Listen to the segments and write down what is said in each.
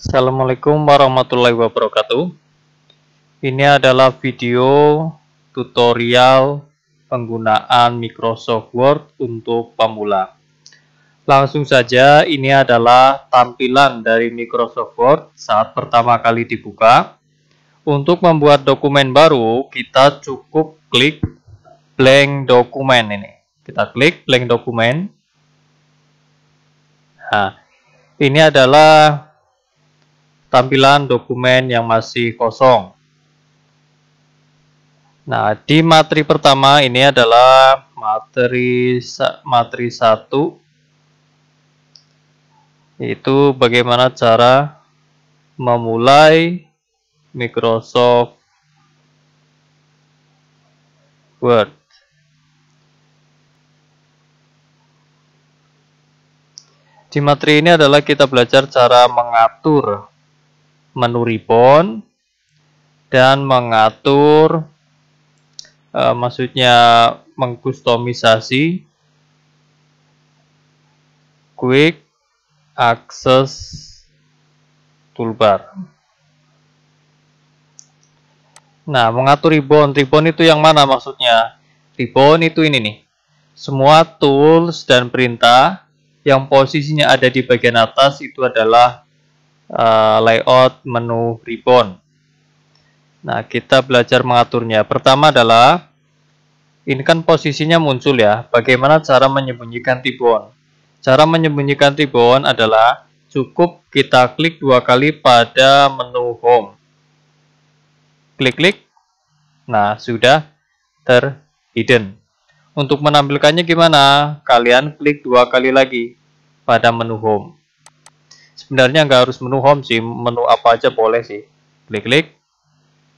Assalamualaikum warahmatullahi wabarakatuh. Ini adalah video tutorial penggunaan Microsoft Word untuk pemula. Langsung saja, ini adalah tampilan dari Microsoft Word saat pertama kali dibuka. Untuk membuat dokumen baru, kita cukup klik blank dokumen ini. Kita klik blank dokumen. Nah, ini adalah tampilan dokumen yang masih kosong. Nah, di materi pertama ini adalah materi 1, yaitu bagaimana cara memulai Microsoft Word. Di materi ini adalah kita belajar cara mengatur menu ribbon dan mengatur maksudnya mengkustomisasi Quick Access Toolbar. Nah, mengatur ribbon itu yang mana maksudnya? Ribbon itu ini nih, semua tools dan perintah yang posisinya ada di bagian atas itu adalah layout menu ribbon. Nah, kita belajar mengaturnya. Pertama adalah, ini kan posisinya muncul ya, bagaimana cara menyembunyikan ribbon. Cara menyembunyikan ribbon adalah cukup kita klik 2 kali pada menu home. Klik-klik, nah sudah terhidden. Untuk menampilkannya gimana? Kalian klik 2 kali lagi pada menu home. Sebenarnya nggak harus menu home sih, menu apa aja boleh sih. Klik-klik,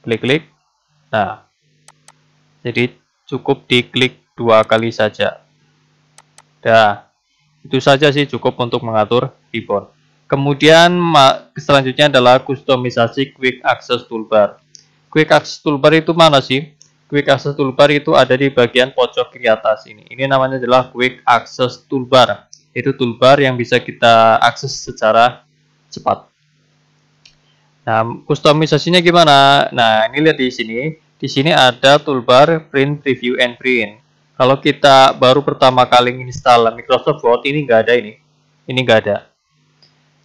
klik-klik. Nah, jadi cukup diklik 2 kali saja. Dah, itu saja sih cukup untuk mengatur ribbon. Kemudian selanjutnya adalah kustomisasi Quick Access Toolbar. Quick Access Toolbar itu mana sih? Quick Access Toolbar itu ada di bagian pojok kiri atas ini. Ini namanya adalah Quick Access Toolbar. Itu toolbar yang bisa kita akses secara cepat. Nah, kustomisasinya gimana? Nah, ini lihat di sini. Di sini ada toolbar Print, Preview, and Print. Kalau kita baru pertama kali install Microsoft Word, ini nggak ada ini. Ini nggak ada.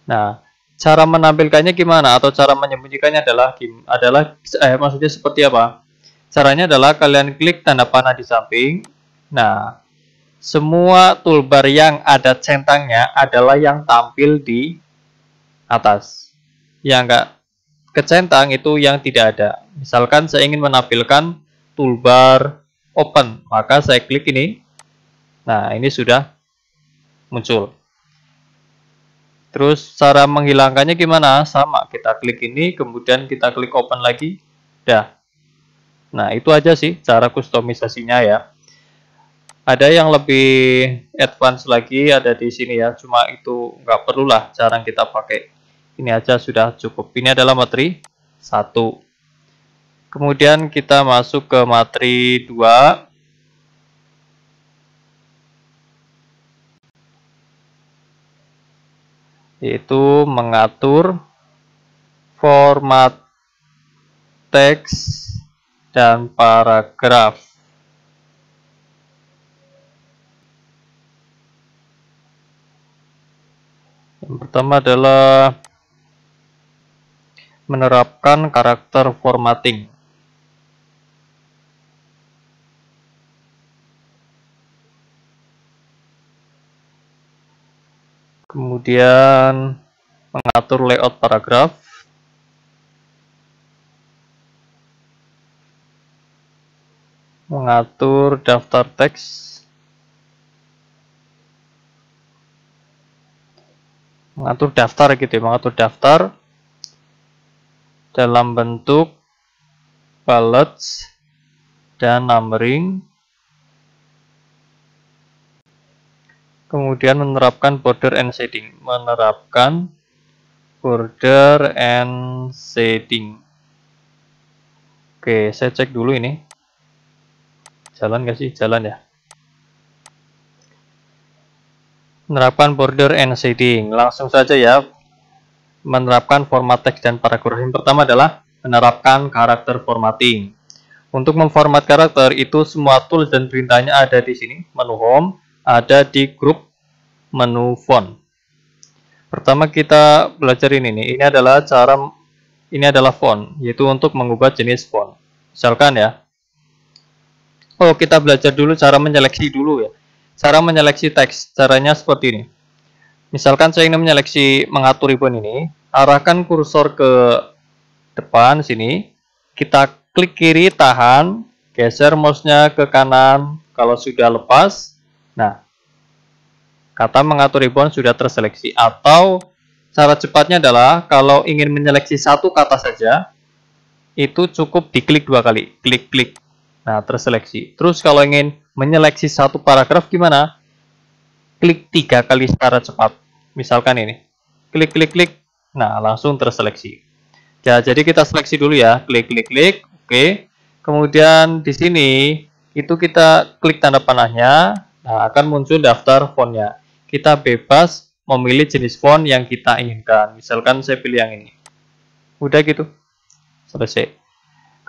Nah, cara menampilkannya gimana? Atau cara menyembunyikannya maksudnya seperti apa? Caranya adalah kalian klik tanda panah di samping. Nah, semua toolbar yang ada centangnya adalah yang tampil di atas. Yang enggak kecentang itu yang tidak ada. Misalkan saya ingin menampilkan toolbar open, maka saya klik ini. Nah, ini sudah muncul. Terus cara menghilangkannya gimana? Sama, kita klik ini, kemudian kita klik open lagi. Dah. Nah, itu aja sih cara kustomisasinya ya. Ada yang lebih advance lagi ada di sini ya, cuma itu nggak perlulah jarang kita pakai. Ini aja sudah cukup. Ini adalah materi 1. Kemudian kita masuk ke materi 2. Yaitu mengatur format teks dan paragraf. Yang pertama adalah menerapkan karakter formatting. Kemudian mengatur layout paragraf. Mengatur daftar teks. Mengatur daftar gitu ya, mengatur daftar dalam bentuk bullets dan numbering. Kemudian menerapkan border and shading. Menerapkan border and shading. Oke, saya cek dulu ini. Jalan nggak sih? Jalan ya. Menerapkan border and shading. Langsung saja ya. menerapkan format teks dan paragraf. Yang pertama adalah menerapkan karakter formatting. Untuk memformat karakter itu semua tools dan perintahnya ada di sini, menu home, ada di grup menu font. Pertama kita belajar ini nih. Ini adalah font, yaitu untuk mengubah jenis font. Misalkan ya. Oh, kita belajar dulu cara menyeleksi dulu ya. Cara menyeleksi teks, caranya seperti ini. Misalkan saya ingin mengatur ribbon ini, arahkan kursor ke depan sini, kita klik kiri tahan, geser mouse-nya ke kanan. Kalau sudah lepas, nah, kata mengatur ribbon sudah terseleksi. Atau cara cepatnya adalah kalau ingin menyeleksi satu kata saja, itu cukup diklik 2 kali, klik-klik. Nah, terseleksi. Terus kalau ingin menyeleksi satu paragraf gimana? Klik 3 kali secara cepat. Misalkan ini, klik-klik-klik. Nah, langsung terseleksi. Ya, jadi kita seleksi dulu ya, klik-klik-klik. Oke. Kemudian di sini itu kita klik tanda panahnya. Nah, akan muncul daftar fontnya. Kita bebas memilih jenis font yang kita inginkan. Misalkan saya pilih yang ini. Udah gitu. Selesai.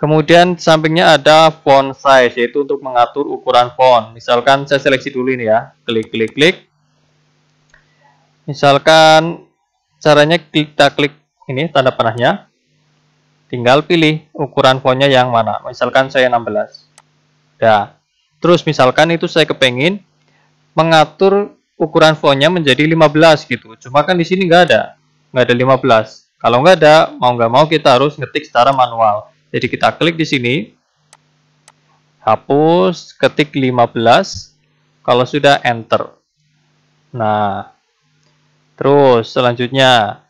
Kemudian sampingnya ada font size, yaitu untuk mengatur ukuran font. Misalkan saya seleksi dulu ini ya. Klik-klik-klik. Misalkan caranya kita klik ini tanda panahnya. Tinggal pilih ukuran fontnya yang mana. Misalkan saya 16. Nah, terus misalkan itu saya kepengin mengatur ukuran fontnya menjadi 15 gitu. Cuma kan di sini nggak ada 15. Kalau nggak ada, mau nggak mau kita harus ngetik secara manual. Jadi kita klik di sini, hapus, ketik 15. Kalau sudah enter. Nah, terus selanjutnya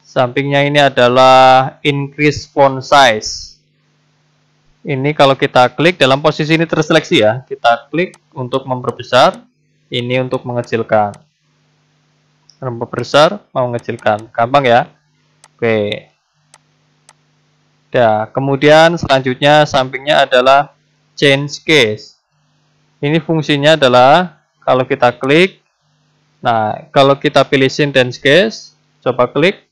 sampingnya ini adalah increase font size. Ini kalau kita klik dalam posisi ini terseleksi ya. Kita klik untuk memperbesar. Ini untuk mengecilkan. Memperbesar, mau mengecilkan. Gampang ya. Oke. Nah, kemudian selanjutnya sampingnya adalah change case. Ini fungsinya adalah kalau kita klik. Nah, kalau kita pilih sentence case, coba klik.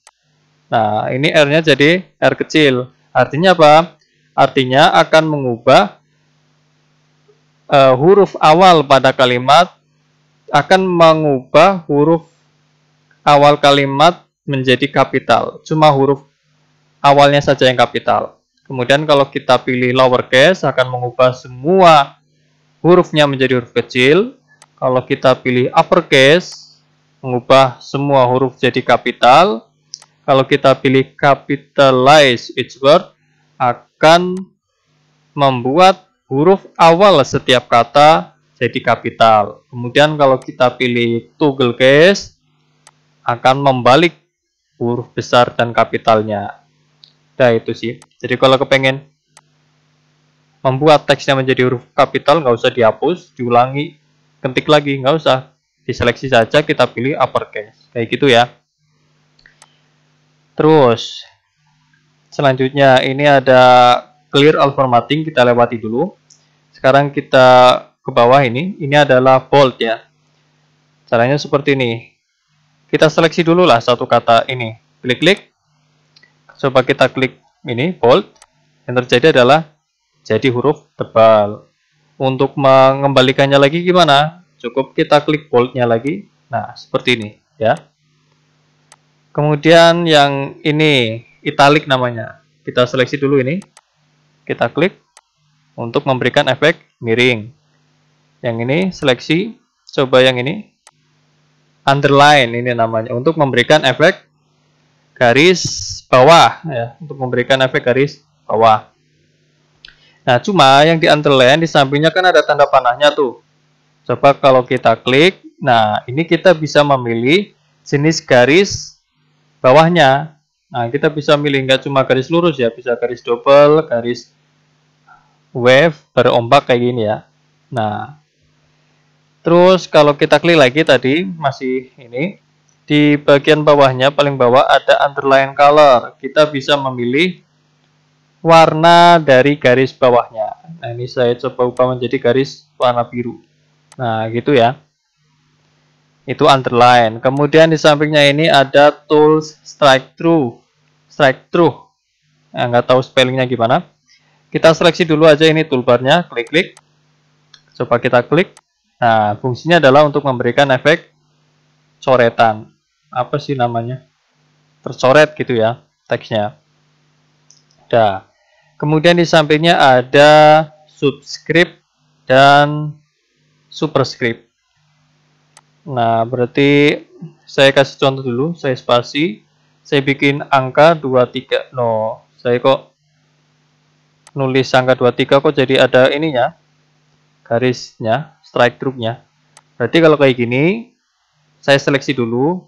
Nah, ini R-nya jadi R kecil. Artinya apa? Artinya akan mengubah huruf awal pada kalimat, akan mengubah huruf awal kalimat menjadi kapital. Cuma huruf awalnya saja yang kapital. Kemudian kalau kita pilih lowercase, akan mengubah semua hurufnya menjadi huruf kecil. Kalau kita pilih uppercase, mengubah semua huruf jadi kapital. Kalau kita pilih capitalize each word, akan membuat huruf awal setiap kata jadi kapital. Kemudian kalau kita pilih toggle case, akan membalik huruf besar dan kapitalnya. Nah, itu sih. Jadi kalau kepengen membuat teksnya menjadi huruf kapital, nggak usah dihapus, diulangi, ketik lagi, nggak usah. Diseleksi saja, kita pilih uppercase. Kayak gitu ya. Terus, selanjutnya ini ada clear all formatting, kita lewati dulu. Sekarang kita ke bawah ini adalah bold ya. Caranya seperti ini. Kita seleksi dulu lah satu kata ini. Klik-klik. Coba kita klik ini, bold. Yang terjadi adalah jadi huruf tebal. Untuk mengembalikannya lagi gimana? Cukup kita klik boldnya lagi. Nah, seperti ini ya. Kemudian yang ini, italic namanya. Kita seleksi dulu ini. Kita klik untuk memberikan efek miring. Yang ini seleksi, coba yang ini. Underline ini namanya, untuk memberikan efek garis bawah ya, untuk memberikan efek garis bawah. Nah, cuma yang di underline di sampingnya kan ada tanda panahnya tuh. Coba kalau kita klik, nah ini kita bisa memilih jenis garis bawahnya. Nah, kita bisa milih nggak cuma garis lurus ya, bisa garis double, garis wave, berombak kayak gini ya. Nah, terus kalau kita klik lagi tadi masih ini, di bagian bawahnya paling bawah ada underline color. Kita bisa memilih warna dari garis bawahnya. Nah, ini saya coba ubah menjadi garis warna biru. Nah, gitu ya. itu underline. Kemudian di sampingnya ini ada tools strike through. Nah, nggak tahu spellingnya gimana. Kita seleksi dulu aja ini toolbarnya, klik-klik. Coba kita klik. Nah, fungsinya adalah untuk memberikan efek coretan. Apa sih namanya? Tercoret gitu ya teksnya. Nah, kemudian di sampingnya ada subscript dan superscript. Nah, berarti saya kasih contoh dulu, saya spasi, saya bikin angka 23. No, saya kok nulis angka 23 kok jadi ada ininya, garisnya, strike through-nya. Berarti kalau kayak gini, saya seleksi dulu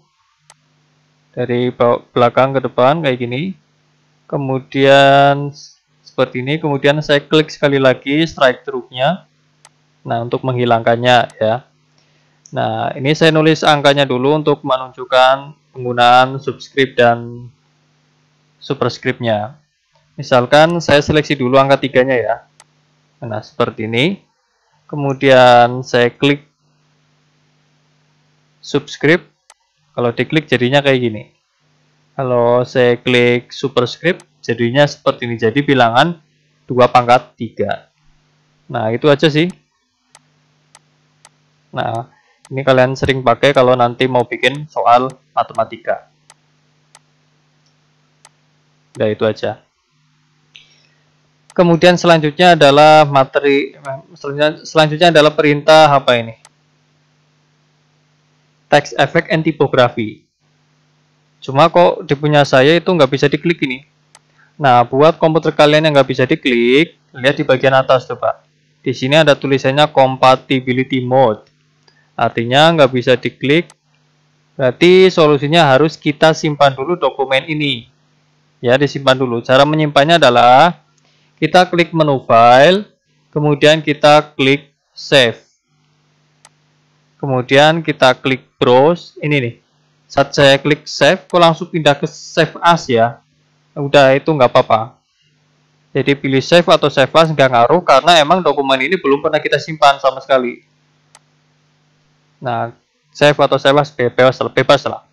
dari belakang ke depan kayak gini. Kemudian seperti ini, kemudian saya klik sekali lagi strike through-nya. Nah, untuk menghilangkannya ya. Nah, ini saya nulis angkanya dulu untuk menunjukkan penggunaan subscript dan superscript-nya. Misalkan saya seleksi dulu angka 3-nya ya. Nah, seperti ini. Kemudian saya klik subscript. Kalau diklik jadinya kayak gini. Kalau saya klik superscript jadinya seperti ini. Jadi bilangan 2/3. Nah, itu aja sih. Nah, ini kalian sering pakai kalau nanti mau bikin soal matematika. Udah itu aja. Kemudian selanjutnya adalah selanjutnya adalah perintah apa ini? Text effect and typography. Cuma kok di punya saya itu nggak bisa diklik ini. Nah, buat komputer kalian yang nggak bisa diklik, lihat di bagian atas coba. Di sini ada tulisannya compatibility mode. Artinya nggak bisa diklik. Berarti solusinya harus kita simpan dulu dokumen ini. Ya, disimpan dulu. Cara menyimpannya adalah kita klik menu file, kemudian kita klik save. Kemudian kita klik browse. Ini nih. Saat saya klik save, kok langsung pindah ke save as ya. Udah, itu nggak apa-apa. Jadi pilih save atau save as nggak ngaruh karena emang dokumen ini belum pernah kita simpan sama sekali. Nah, save atau save as bebas lah.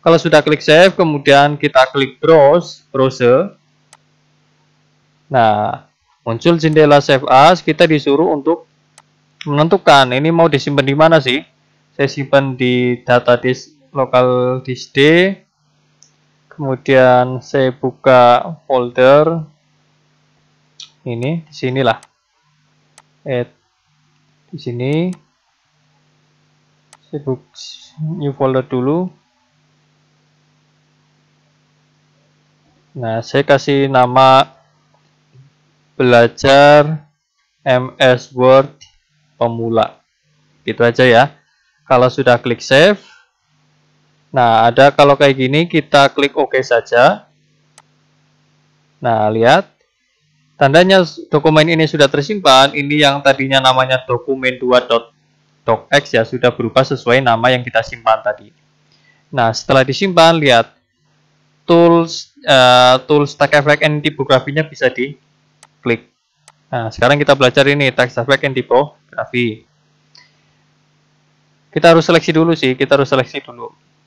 Kalau sudah klik save, kemudian kita klik browse. Nah, muncul jendela save as, kita disuruh untuk menentukan ini mau disimpan di mana sih. Saya simpan di database local disk D. Kemudian saya buka folder ini di sinilah. Di sini saya buka new folder dulu. Nah, saya kasih nama belajar MS Word pemula. Gitu aja ya. Kalau sudah klik save, nah ada kalau kayak gini kita klik OK saja. Nah, lihat tandanya dokumen ini sudah tersimpan. Ini yang tadinya namanya dokumen 2.docx ya sudah berubah sesuai nama yang kita simpan tadi. Nah, setelah disimpan, lihat tools text effect and typography-nya bisa diklik. Nah, sekarang kita belajar ini text effect and typography. Kita harus seleksi dulu sih,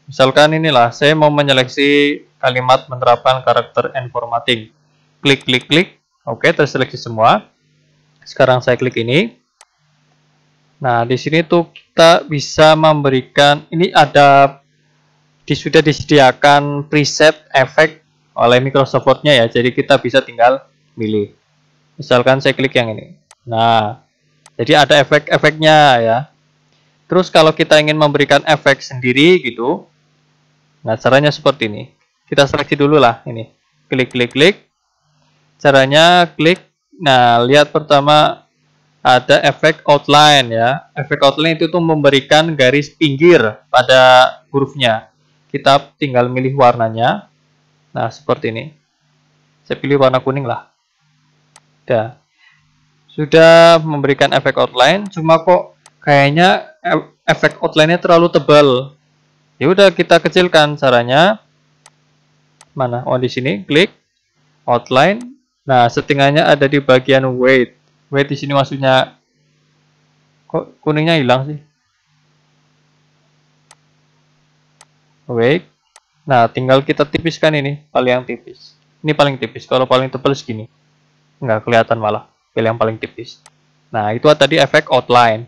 Misalkan inilah, saya mau menyeleksi kalimat menerapkan karakter and formatting. Klik. Oke, terseleksi semua. Sekarang saya klik ini. Nah, di sini tuh kita bisa memberikan, ini ada sudah disediakan preset efek oleh Microsoft Word-nya ya. Jadi kita bisa tinggal pilih. Misalkan saya klik yang ini. Nah, jadi ada efek-efeknya ya. Terus kalau kita ingin memberikan efek sendiri gitu, nah caranya seperti ini. Kita seleksi dulu lah ini. Klik. Caranya klik. Nah, lihat pertama ada efek outline ya. Efek outline itu tuh memberikan garis pinggir pada hurufnya. Kita tinggal milih warnanya. Nah, seperti ini. Saya pilih warna kuning lah. Sudah memberikan efek outline, cuma kok kayaknya efek outline-nya terlalu tebal. Ya udah kita kecilkan caranya. Mana? Oh, di sini klik outline. Nah, settingannya ada di bagian weight. Weight di sini maksudnya kok kuningnya hilang sih? Awake. Nah, tinggal kita tipiskan ini, paling yang tipis. Ini paling tipis, kalau paling tebal segini. Nggak kelihatan malah, pilih yang paling tipis. Nah, itu tadi efek outline.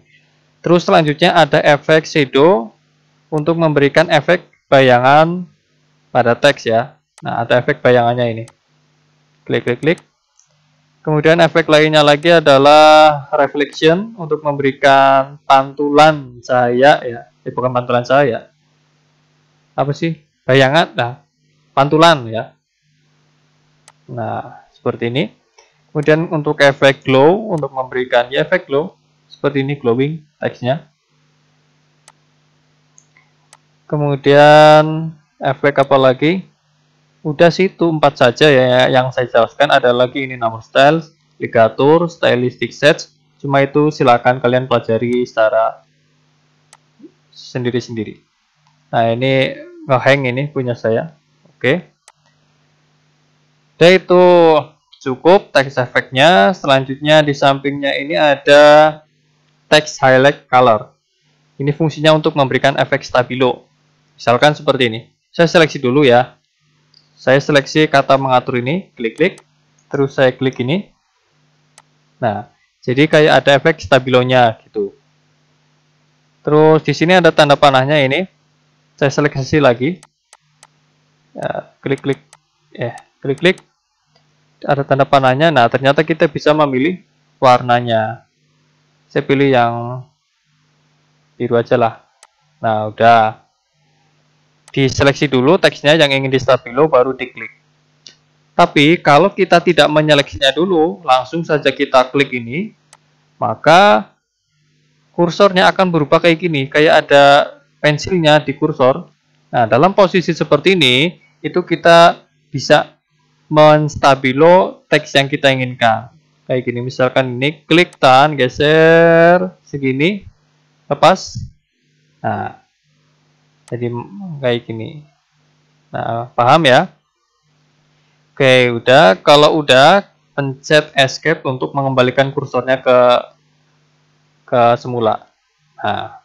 Terus selanjutnya ada efek shadow untuk memberikan efek bayangan pada teks ya. Nah, ada efek bayangannya ini. Klik, klik, klik. Kemudian efek lainnya lagi adalah reflection untuk memberikan pantulan cahaya ya. Bukan pantulan cahaya. Apa sih? Bayangan, nah, pantulan ya. Nah, seperti ini. Kemudian untuk efek glow, untuk memberikan ya efek glow, seperti ini glowing teksnya. Kemudian efek apa lagi? Udah sih itu 4 saja ya yang saya jelaskan. Ada lagi ini nama style, ligatur, stylistic sets. Cuma itu silakan kalian pelajari secara sendiri-sendiri. Nah, ini ngehang ini punya saya. Oke. Dan itu cukup text efeknya. Selanjutnya di sampingnya ini ada text highlight color. Ini fungsinya untuk memberikan efek stabilo. Misalkan seperti ini. Saya seleksi dulu ya. Saya seleksi kata mengatur ini, klik-klik. Terus saya klik ini. Nah, jadi kayak ada efek stabilonya gitu. Terus di sini ada tanda panahnya ini. Saya seleksi lagi. Ya, klik-klik. Klik-klik. Ada tanda panahnya. Nah, ternyata kita bisa memilih warnanya. Saya pilih yang biru aja lah. Nah, udah. Diseleksi dulu teksnya yang ingin di stabilo, baru diklik. Tapi kalau kita tidak menyeleksinya dulu, langsung saja kita klik ini, maka kursornya akan berubah kayak gini, kayak ada pensilnya di kursor. Nah, dalam posisi seperti ini, itu kita bisa menstabilo teks yang kita inginkan. Kayak gini, misalkan ini, klik tahan, geser, segini, lepas. Nah, jadi kayak gini. Nah, paham ya? Oke, udah. Kalau udah, pencet escape untuk mengembalikan kursornya ke semula. Nah,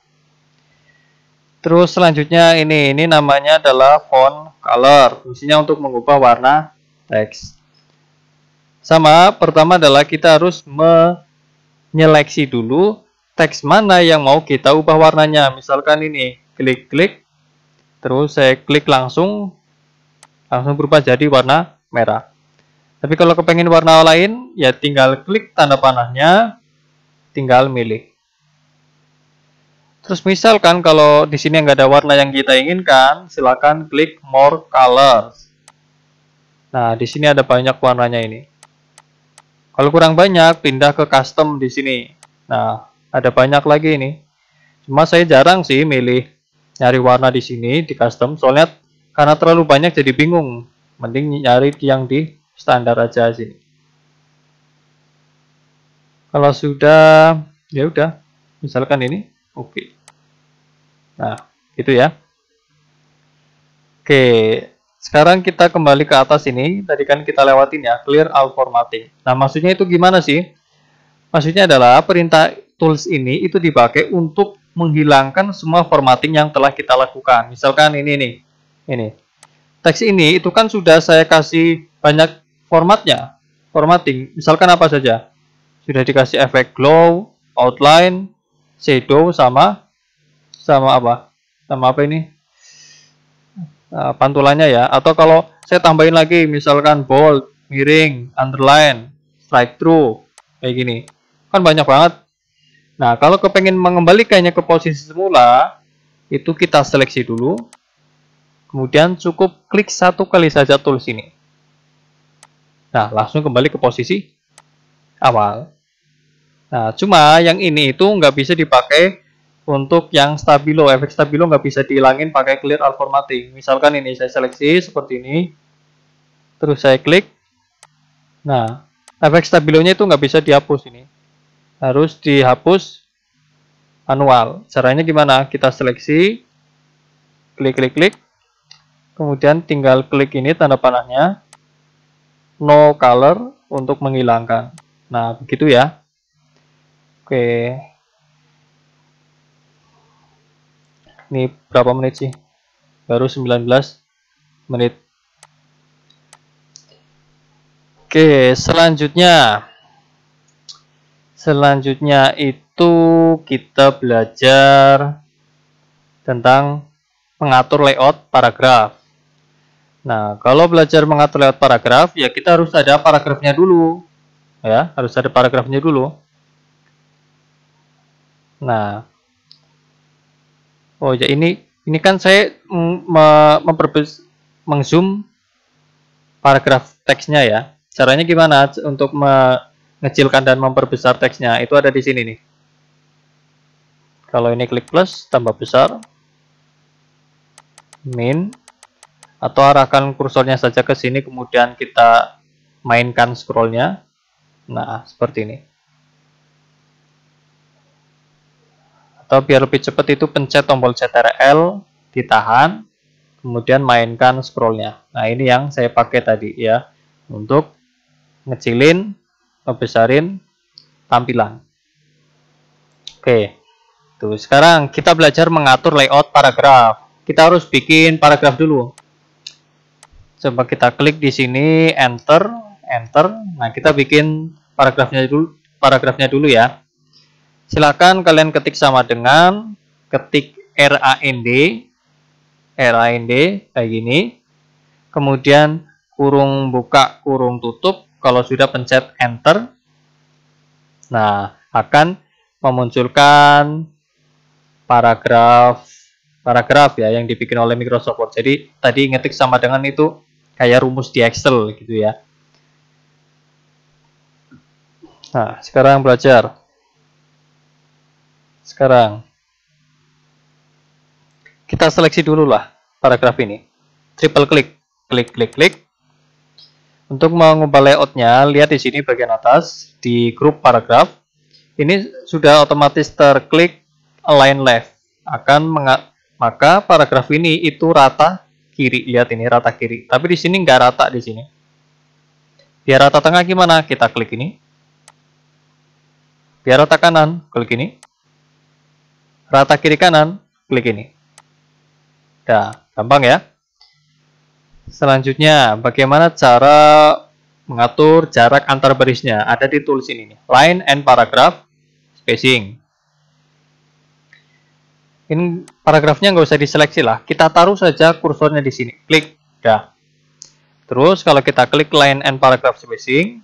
terus selanjutnya ini namanya adalah font color. Fungsinya untuk mengubah warna teks. Sama, pertama adalah kita harus menyeleksi dulu teks mana yang mau kita ubah warnanya. Misalkan ini, klik-klik. Terus saya klik langsung berubah jadi warna merah. Tapi kalau kepengen warna lain, ya tinggal klik tanda panahnya, tinggal milih. Terus misalkan kalau di sini nggak ada warna yang kita inginkan, silakan klik more colors. Nah, di sini ada banyak warnanya ini. Kalau kurang banyak, pindah ke custom di sini. Nah, ada banyak lagi ini. Cuma saya jarang sih milih nyari warna di sini di custom, soalnya karena terlalu banyak jadi bingung. Mending nyari yang di standar aja sini. Kalau sudah, ya udah. Misalkan ini, oke. Nah, gitu ya. Oke, sekarang kita kembali ke atas ini. Tadi kan kita lewatin ya, clear all formatting. Nah, maksudnya itu gimana sih? Maksudnya adalah perintah tools ini itu dipakai untuk menghilangkan semua formatting yang telah kita lakukan. Misalkan ini nih, ini. Teks ini itu kan sudah saya kasih banyak formatnya, formatting. Misalkan apa saja? Sudah dikasih efek glow, outline, shadow sama apa? Sama apa ini? Pantulannya ya. Atau kalau saya tambahin lagi misalkan bold, miring, underline, strike through kayak gini. Kan banyak banget. Nah, kalau kepengen mengembalikannya ke posisi semula, itu kita seleksi dulu. Kemudian cukup klik satu kali saja tools ini. Nah, langsung kembali ke posisi awal. Nah, cuma yang ini itu nggak bisa dipakai untuk yang stabilo. Efek stabilo nggak bisa dihilangin pakai clear all formatting. Misalkan ini saya seleksi seperti ini. Terus saya klik. Nah, efek stabilonya itu nggak bisa dihapus ini. Harus dihapus manual. Caranya gimana? Kita seleksi. Klik, klik, klik. Kemudian tinggal klik ini tanda panahnya, no color untuk menghilangkan. Nah, begitu ya. Oke. Ini berapa menit sih? baru 19 menit. Oke, selanjutnya itu kita belajar tentang mengatur layout paragraf. Nah, kalau belajar mengatur layout paragraf, ya kita harus ada paragrafnya dulu. Ya, harus ada paragrafnya dulu. Nah, oh ya ini kan saya mengzoom paragraf teksnya ya. Caranya gimana untuk mengecilkan dan memperbesar teksnya? Itu ada di sini nih. Kalau ini klik plus, tambah besar, min, atau arahkan kursornya saja ke sini, kemudian kita mainkan scrollnya. Nah, seperti ini. Atau biar lebih cepat itu pencet tombol Ctrl, ditahan, kemudian mainkan scrollnya. Nah, ini yang saya pakai tadi ya, untuk ngecilin, ngebesarin tampilan. Oke, tuh sekarang kita belajar mengatur layout paragraf. Kita harus bikin paragraf dulu. Coba kita klik di sini, enter. Nah, kita bikin paragrafnya dulu ya. Silakan kalian ketik sama dengan ketik RAND kayak gini. Kemudian kurung buka, kurung tutup. Kalau sudah pencet enter, nah akan memunculkan paragraf ya yang dibikin oleh Microsoft Word. Jadi tadi ngetik sama dengan itu kayak rumus di Excel gitu ya. Nah, sekarang belajar. Sekarang kita seleksi dulu lah paragraf ini. Triple klik. Untuk mengubah layoutnya, lihat di sini bagian atas di grup paragraf. Ini sudah otomatis terklik align left. Maka paragraf ini itu rata kiri. Lihat ini rata kiri. Tapi di sini nggak rata di sini. Biar rata tengah gimana? Kita klik ini. Biar rata kanan, klik ini. Rata kiri kanan, klik ini. Nah, gampang ya. Selanjutnya, bagaimana cara mengatur jarak antar barisnya? Ada di tools ini nih. Line and paragraph spacing. Ini paragrafnya nggak usah diseleksi lah. Kita taruh saja kursornya di sini. Klik. Dah. Terus kalau kita klik line and paragraph spacing,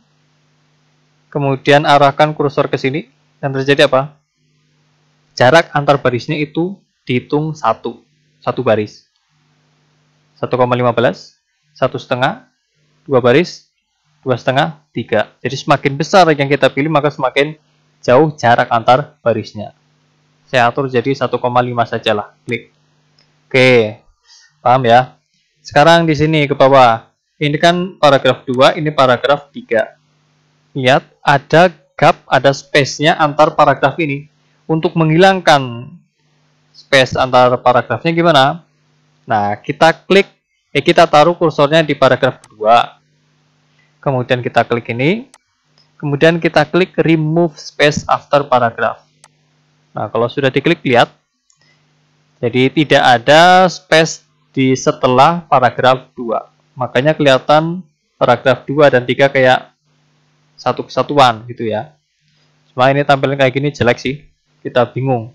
kemudian arahkan kursor ke sini, dan terjadi apa? Jarak antar barisnya itu dihitung satu baris. 1,15, 1,5, 2 baris, 2,5, 3. Jadi semakin besar yang kita pilih, maka semakin jauh jarak antar barisnya. Saya atur jadi 1,5 sajalah. Klik. Oke, paham ya? Sekarang di sini ke bawah. Ini kan paragraf 2, ini paragraf 3. Lihat, ada gap, ada space-nya antar paragraf ini. Untuk menghilangkan space antar paragrafnya gimana? Nah, kita taruh kursornya di paragraf 2. Kemudian kita klik ini. Kemudian kita klik remove space after paragraph. Nah, kalau sudah diklik, lihat. Jadi tidak ada space di setelah paragraf 2. Makanya kelihatan paragraf 2 dan 3 kayak satu kesatuan gitu ya. Cuma ini tampilan kayak gini jelek sih. Kita bingung.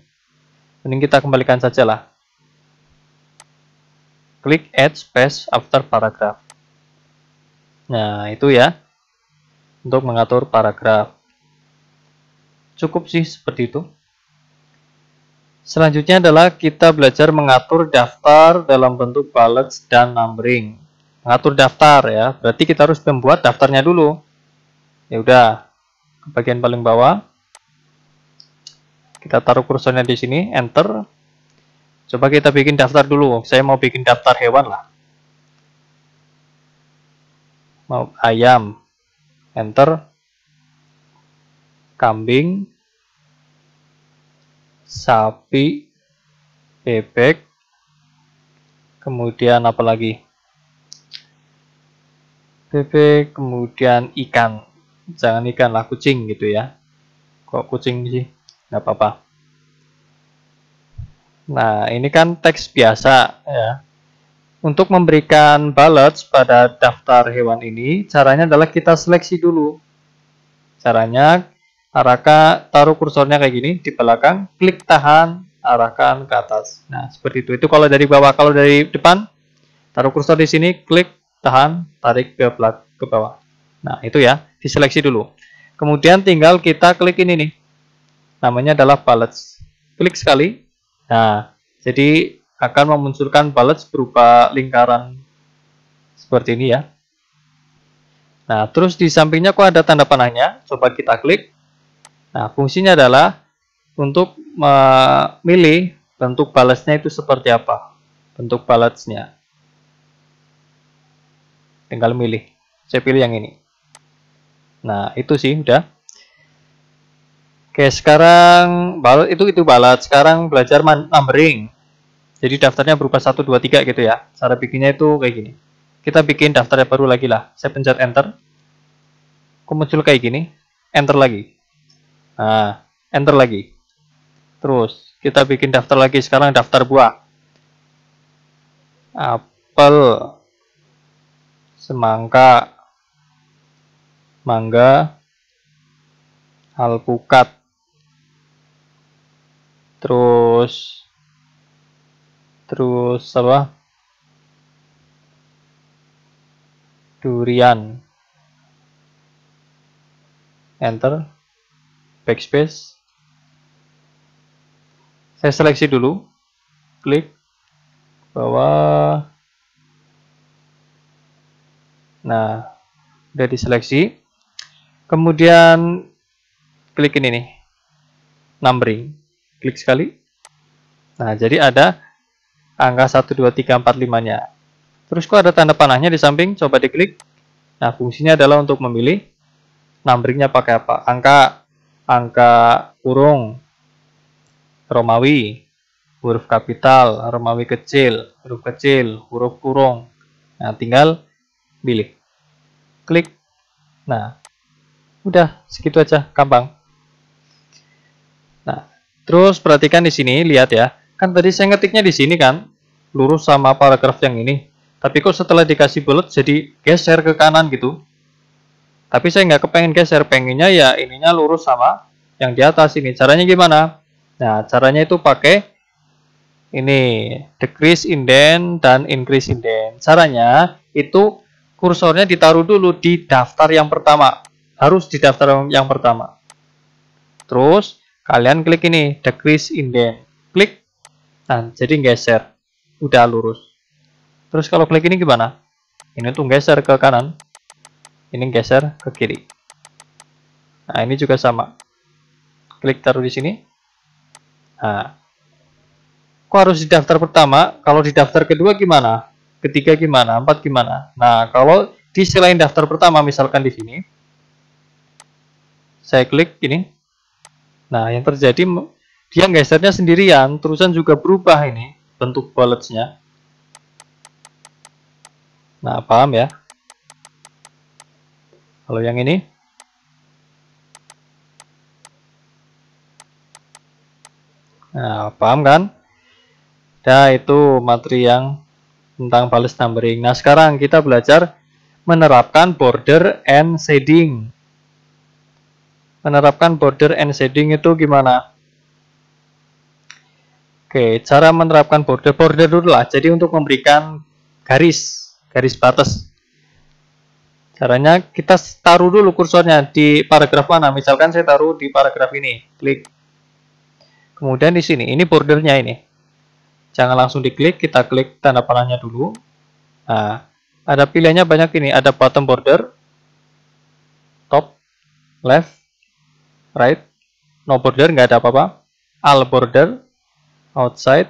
Mending kita kembalikan saja lah. Klik add space after paragraph. Nah, itu ya. Untuk mengatur paragraf. Cukup sih seperti itu. Selanjutnya adalah kita belajar mengatur daftar dalam bentuk bullets dan numbering. Mengatur daftar ya, berarti kita harus membuat daftarnya dulu. Ya udah, ke bagian paling bawah. Kita taruh kursornya di sini, enter. Coba kita bikin daftar dulu. Saya mau bikin daftar hewan lah. Mau ayam, enter. Kambing, sapi, bebek, kemudian apa lagi? Bebek, kemudian ikan. Jangan ikan lah, kucing gitu ya. Kok kucing sih? Nggak apa-apa. Nah, ini kan teks biasa ya. Untuk memberikan balance pada daftar hewan ini, caranya adalah kita seleksi dulu. Caranya, taruh kursornya kayak gini di belakang, klik tahan, arahkan ke atas. Nah, seperti itu. Itu kalau dari bawah. Kalau dari depan, taruh kursor di sini, klik tahan, tarik ke bawah. Nah, itu ya, diseleksi dulu. Kemudian tinggal kita klik ini nih. Namanya adalah balance. Klik sekali. Nah, jadi akan memunculkan balance berupa lingkaran seperti ini ya. Nah, terus di sampingnya kok ada tanda panahnya. Coba kita klik. Nah, fungsinya adalah untuk memilih bentuk balance-nya itu seperti apa. Bentuk balance-nya. Tinggal milih. Saya pilih yang ini. Nah, itu sih udah. Oke, sekarang itu balance. Sekarang belajar numbering. Jadi daftarnya berupa 1, 2, 3 gitu ya. Cara bikinnya itu kayak gini. Kita bikin daftarnya baru lagi lah. Saya pencet enter. Kok muncul kayak gini? Enter lagi. Nah, enter lagi. Terus kita bikin daftar lagi. Sekarang daftar buah. Apel, semangka, mangga, alpukat. Terus apa? Durian. Enter. Backspace. Saya seleksi dulu. Klik bawah. Nah, udah diseleksi. Kemudian klik ini nih. Numbering. Klik sekali. Nah, jadi ada angka 1, 2, 3, 4, 5-nya. Terus kok ada tanda panahnya di samping? Coba diklik. Nah, fungsinya adalah untuk memilih numberingnya pakai apa. Angka kurung, Romawi, huruf kapital, Romawi kecil, huruf kurung. Nah, tinggal pilih. Klik. Nah, udah segitu aja, gampang. Nah, terus perhatikan di sini, lihat ya. Kan tadi saya ngetiknya di sini kan, lurus sama paragraf yang ini. Tapi kok setelah dikasih bullet jadi geser ke kanan gitu. Tapi saya nggak kepengen geser, pengennya ya ininya lurus sama yang di atas ini. Caranya gimana? Nah, caranya itu pakai ini, decrease indent dan increase indent. Caranya itu kursornya ditaruh dulu di daftar yang pertama. Harus di daftar yang pertama. Terus kalian klik ini, decrease indent. Klik. Nah, jadi geser. Udah lurus. Terus kalau klik ini gimana? Ini tuh geser ke kanan. Ini geser ke kiri. Nah, ini juga sama. Klik taruh di sini. Nah, kok harus di daftar pertama? Kalau di daftar kedua gimana? Ketiga gimana? 4 gimana? Nah, kalau di selain daftar pertama, misalkan di sini, saya klik ini. Nah, yang terjadi dia gesernya sendirian, terusan juga berubah ini bentuk balance-nya. Nah, paham ya? Kalau yang ini, nah, paham kan? Nah, itu materi yang tentang balance numbering. Nah, sekarang kita belajar menerapkan border and shading. Menerapkan border and shading itu gimana? Oke, cara menerapkan border dulu lah. Jadi untuk memberikan garis batas. Caranya kita taruh dulu kursornya di paragraf mana. Misalkan saya taruh di paragraf ini. Klik. Kemudian di sini, ini bordernya ini. Jangan langsung diklik, kita klik tanda panahnya dulu. Nah, ada pilihannya banyak ini. Ada bottom border, top, left, right, no border, nggak ada apa-apa. All border, outside,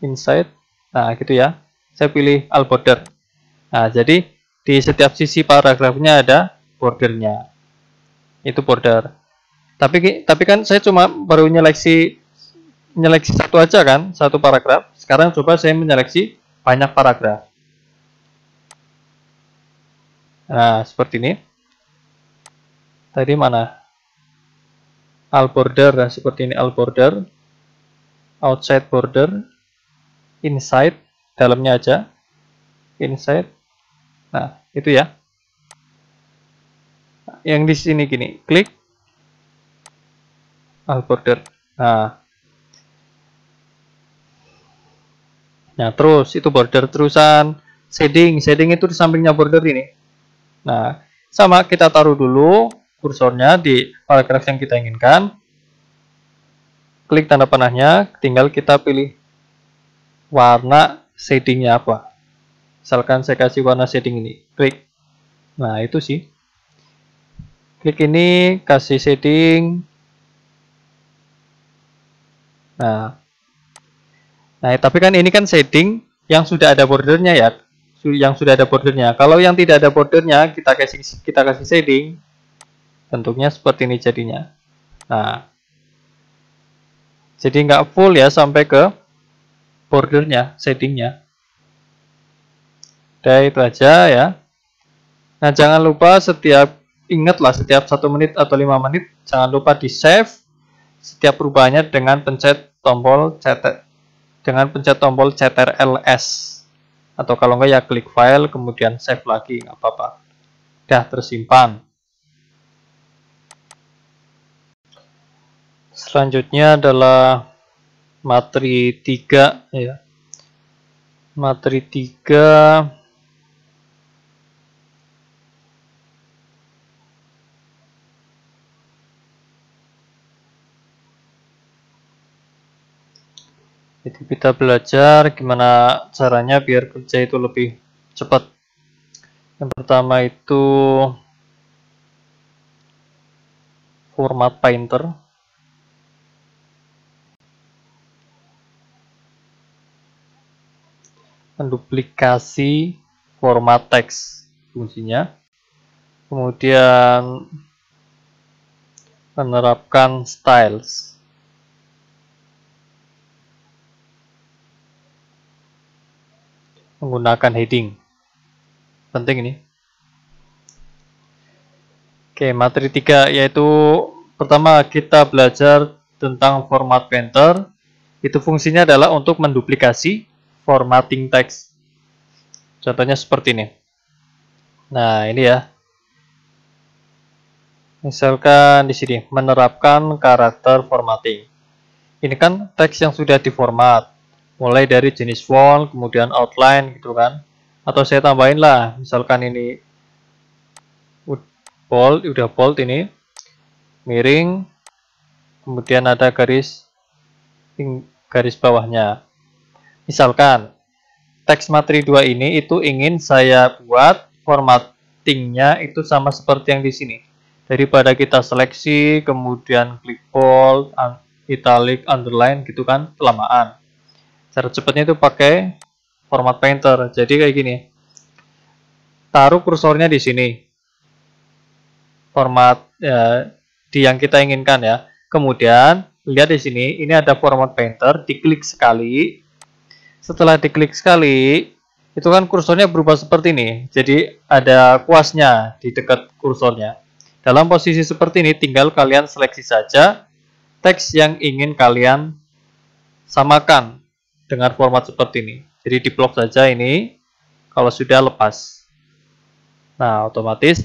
inside. Nah, gitu ya. Saya pilih all border. Nah, jadi di setiap sisi paragrafnya ada bordernya. Itu border. Tapi kan saya cuma baru menyeleksi satu aja kan, satu paragraf. Sekarang coba saya menyeleksi banyak paragraf. Nah, seperti ini. Tadi mana? All border, nah, seperti ini all border, outside border, inside, dalamnya aja, inside. Nah, itu ya. Yang di sini gini, klik all border. Nah, terus itu border terusan shading itu di sampingnya border ini. Nah, sama kita taruh dulu kursornya di paragraf yang kita inginkan. Klik tanda panahnya, tinggal kita pilih warna shadingnya apa. Misalkan saya kasih warna shading ini, klik. Nah, itu sih. Klik ini, kasih shading. Nah, tapi kan ini kan shading yang sudah ada bordernya ya. Yang sudah ada bordernya. Kalau yang tidak ada bordernya, kita kasih shading. Bentuknya seperti ini jadinya. Nah, jadi nggak full ya sampai ke bordernya, shadingnya. Udah itu aja ya. Nah, jangan lupa ingatlah setiap 1 menit atau 5 menit, jangan lupa di save setiap perubahannya dengan pencet tombol CTRL-S, atau kalau enggak ya klik file kemudian save lagi, nggak apa-apa. Udah tersimpan. Selanjutnya adalah materi 3 ya. Materi 3 itu kita belajar gimana caranya biar kerja itu lebih cepat. Yang pertama itu format painter. Menduplikasi format teks fungsinya. Kemudian menerapkan styles. Menggunakan heading. Penting ini. Oke, materi 3 yaitu pertama kita belajar tentang format painter. Itu fungsinya adalah untuk menduplikasi formatting teks. Contohnya seperti ini. Nah, ini ya. Misalkan di sini menerapkan karakter formatting. Ini kan teks yang sudah diformat, mulai dari jenis font, kemudian outline gitu kan. Atau saya tambahin lah, misalkan ini bold, udah bold ini, miring, kemudian ada garis bawahnya. Misalkan teks materi 2 ini itu ingin saya buat formattingnya itu sama seperti yang di sini. Daripada kita seleksi, kemudian klik bold, italic, underline gitu kan, kelamaan. Cara cepatnya itu pakai format painter. Jadi kayak gini. Taruh kursornya di sini. Format ya, di yang kita inginkan ya. Kemudian lihat di sini, ini ada format painter, diklik sekali. Setelah diklik sekali, itu kan kursornya berubah seperti ini. Jadi ada kuasnya di dekat kursornya. Dalam posisi seperti ini, tinggal kalian seleksi saja teks yang ingin kalian samakan dengan format seperti ini. Jadi di blok saja ini, kalau sudah lepas. Nah, otomatis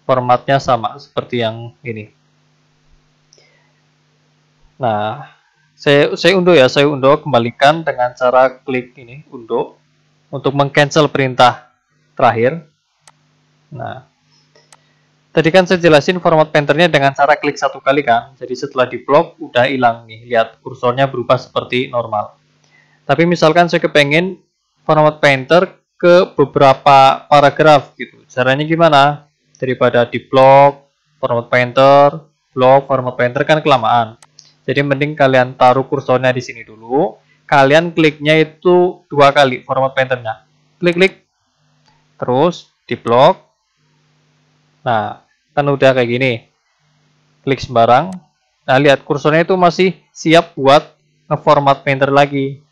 formatnya sama seperti yang ini. Nah, saya undo ya, saya undo kembalikan dengan cara klik ini, undo, untuk meng-cancel perintah terakhir. Nah, tadi kan saya jelasin format painternya dengan cara klik 1 kali kan. Jadi setelah di blok udah hilang nih. Lihat kursornya berubah seperti normal. Tapi misalkan saya kepengen format painter ke beberapa paragraf gitu. Caranya gimana? Daripada di blok format painter, blok format painter kan kelamaan. Jadi mending kalian taruh kursornya di sini dulu. Kalian kliknya itu 2 kali format painternya. Klik-klik. Terus di blok. Nah, kan udah kayak gini. Klik sembarang. Nah, lihat kursornya itu masih siap buat ngeformat painter lagi.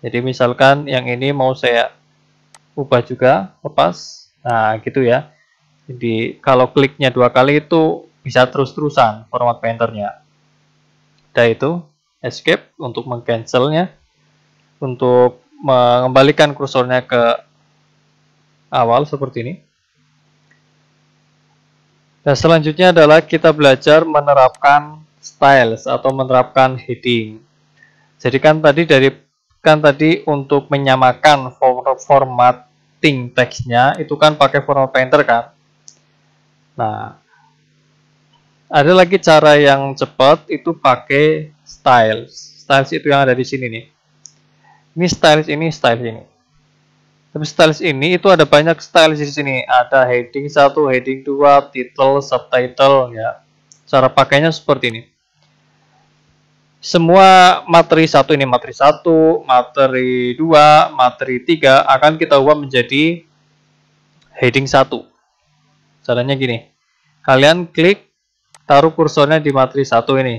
Jadi misalkan yang ini mau saya ubah juga, lepas. Nah, gitu ya. Jadi kalau kliknya 2 kali itu bisa terus-terusan format painternya. Udah itu, escape untuk meng-cancelnya. Untuk mengembalikan kursornya ke awal seperti ini. Dan selanjutnya adalah kita belajar menerapkan styles atau menerapkan heading. Jadi kan tadi untuk menyamakan formatting teksnya itu kan pakai format painter kan. Nah, ada lagi cara yang cepat itu pakai styles. Styles itu yang ada di sini nih. Ini styles ini, styles ini. Tapi styles ini itu ada banyak styles di sini. Ada heading 1, heading 2, title, subtitle ya. Cara pakainya seperti ini. Semua materi 1 ini materi 1, materi 2, materi 3 akan kita ubah menjadi heading 1. Caranya gini. Kalian klik taruh kursornya di materi 1 ini.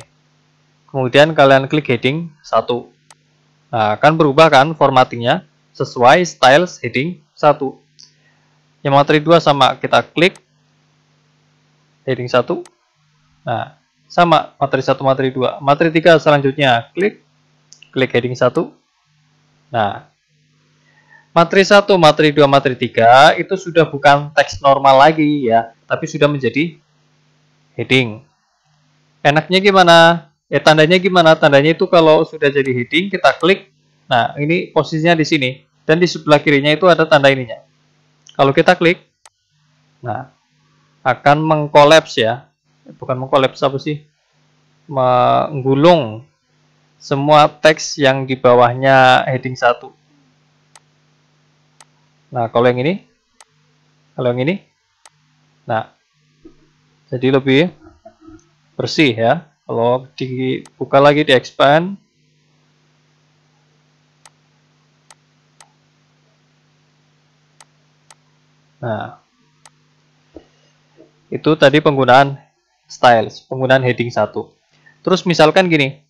Kemudian kalian klik heading 1. Nah, akan berubah kan formattingnya sesuai styles heading 1. Yang materi 2 sama, kita klik heading 1. Nah, sama materi 1, materi 2. Materi 3 selanjutnya klik heading 1. Nah, materi 1, materi 2, materi 3 itu sudah bukan teks normal lagi ya, tapi sudah menjadi heading. Enaknya gimana? Tandanya gimana? Tandanya itu kalau sudah jadi heading, kita klik. Nah, ini posisinya di sini. Dan di sebelah kirinya itu ada tanda ininya. Kalau kita klik, nah, akan mengkolaps ya. Bukan mengkolaps, apa sih? Menggulung semua teks yang di bawahnya heading 1. Nah, kalau yang ini. Nah, jadi lebih bersih ya. Kalau dibuka lagi, di expand. Nah, itu tadi penggunaan styles, penggunaan heading 1. Terus misalkan gini,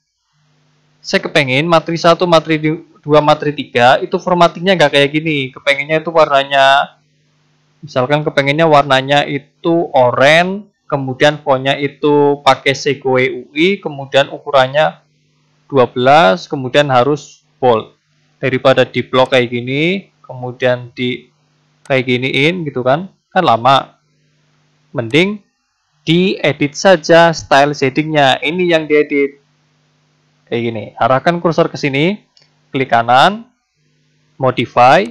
saya kepengen materi 1, materi 2, materi 3 itu formattingnya nggak kayak gini. Kepengennya itu warnanya, misalkan kepengennya warnanya itu oranye, kemudian fontnya itu pakai Segoe UI, kemudian ukurannya 12, kemudian harus bold. Daripada di blok kayak gini, kemudian di kayak giniin gitu kan lama. Mending diedit saja style shadingnya. Ini yang diedit kayak gini. Arahkan kursor ke sini, klik kanan, modify.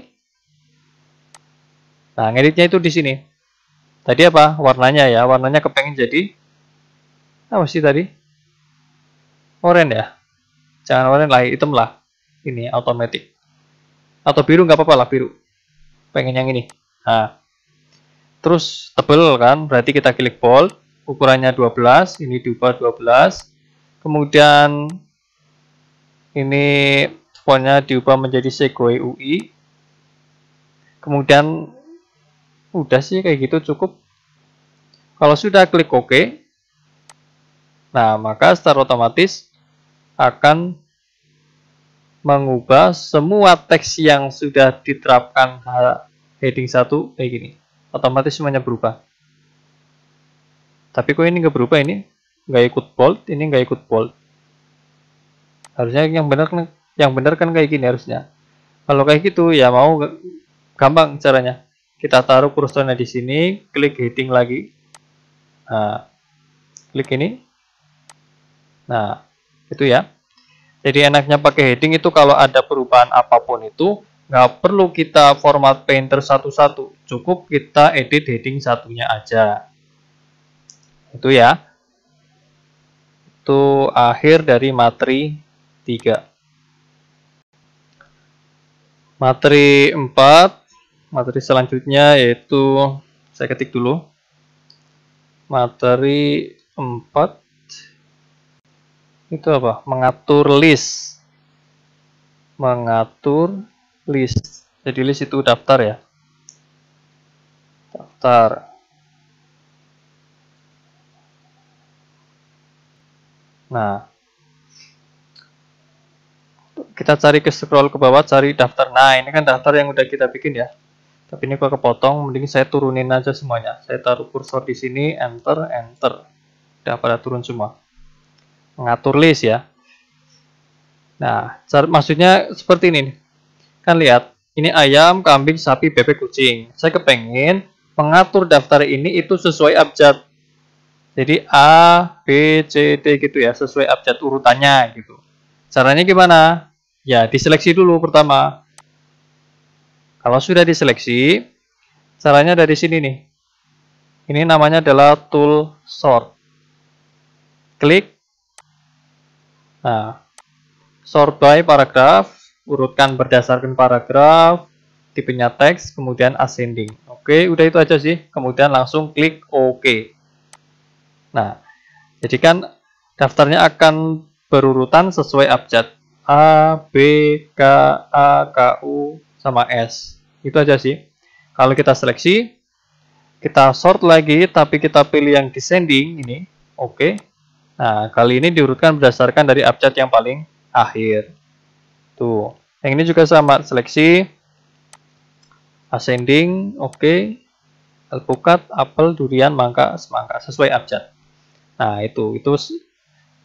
Nah, ngeditnya itu di sini. Tadi apa? Warnanya ya. Warnanya kepengen jadi apa sih tadi? Oranye ya. Jangan oranye lah, hitam lah. Ini automatic. Atau biru nggak apa-apa lah, biru. Pengen yang ini. Nah, terus tebel kan, berarti kita klik bold, ukurannya 12, ini diubah 12. Kemudian ini fontnya diubah menjadi Segoe UI. Kemudian udah sih kayak gitu cukup. Kalau sudah klik OK, nah maka secara otomatis akan mengubah semua teks yang sudah diterapkan heading 1 kayak gini. Otomatis semuanya berubah. Tapi kok ini nggak berubah, ini nggak ikut bold, ini nggak ikut bold. Harusnya yang benar kan kayak gini harusnya. Kalau kayak gitu ya mau gampang caranya. Kita taruh kursornya di sini, klik heading lagi. Nah, klik ini. Nah, itu ya. Jadi enaknya pakai heading itu kalau ada perubahan apapun itu nggak perlu kita format painter satu-satu, cukup kita edit heading satunya aja. Itu ya. Itu akhir dari materi 3. Materi 4, materi selanjutnya yaitu saya ketik dulu. Materi 4 itu apa? Mengatur list. Mengatur list. Jadi list itu daftar ya. Daftar. Nah, kita cari scroll ke bawah, cari daftar. Nah, ini kan daftar yang udah kita bikin ya. Tapi ini kok kepotong, mending saya turunin aja semuanya. Saya taruh kursor di sini, enter, enter. Udah pada turun semua. Mengatur list ya. Nah, maksudnya seperti ini. Kan lihat, ini ayam, kambing, sapi, bebek, kucing. Saya kepengen mengatur daftar ini itu sesuai abjad. Jadi A, B, C, D gitu ya, sesuai abjad urutannya gitu. Caranya gimana? Ya, diseleksi dulu pertama. Kalau sudah diseleksi, caranya dari sini nih. Ini namanya adalah tool sort. Klik. Nah, sort by paragraph, urutkan berdasarkan paragraf, tipenya teks, kemudian ascending. Oke, udah itu aja sih. Kemudian langsung klik OK. Nah, jadi kan daftarnya akan berurutan sesuai abjad. A, B, K, A, K, U, sama S. Itu aja sih. Kalau kita seleksi, kita sort lagi, tapi kita pilih yang descending ini. Oke. Nah, kali ini diurutkan berdasarkan dari abjad yang paling akhir. Tuh. Yang ini juga sama, seleksi, ascending, oke. Alpukat, apel, durian, mangga, semangka, sesuai abjad. Nah, itu